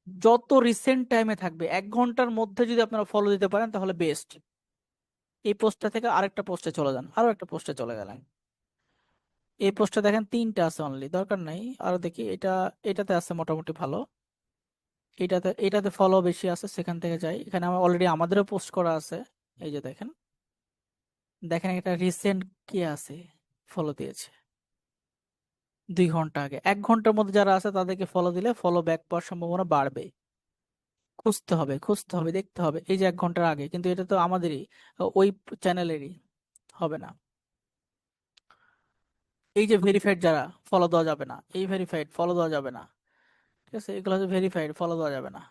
যত রিসেন্ট টাইমে থাকবে 1 ঘন্টার মধ্যে যদি আপনারা ফলো দিতে পারেন তাহলে বেস্ট। এই পোস্টটা থেকে আরেকটা পোস্টে চলে যান, আরো একটা পোস্টে চলে গেলেন। এই পোস্টে দেখেন 3টা আছে অনলি, দরকার নাই আরো দেখি। এটাতে আছে মোটামুটি ভালো, এটাতে ফলো বেশি আছে, সেখান থেকে যাই। এখানে আমার অলরেডি আমাদেরও পোস্ট করা আছে। এই যে দেখেন, দেখেন এটা রিসেন্ট কে আছে, ফলো দিয়েছে 2 ঘন্টা আগে। 1 ঘন্টার মধ্যে যারা আছে তাদেরকে ফলো দিলে ফলো ব্যাক পাওয়ার সম্ভাবনা বাড়বে। খুঁজতে হবে খুঁজতে হবে, দেখতে হবে। এই যে 1 ঘন্টার আগে, কিন্তু এটা তো আমাদেরই, ওই চ্যানেলেরই হবে না। এই যে ভেরিফাইড যারা, ফলো দেওয়া যাবে না। এই ভেরিফাইড, ফলো দেওয়া যাবে না। ঠিক আছে, এগুলো হচ্ছে ভেরিফাইড, ফলো দেওয়া যাবে না।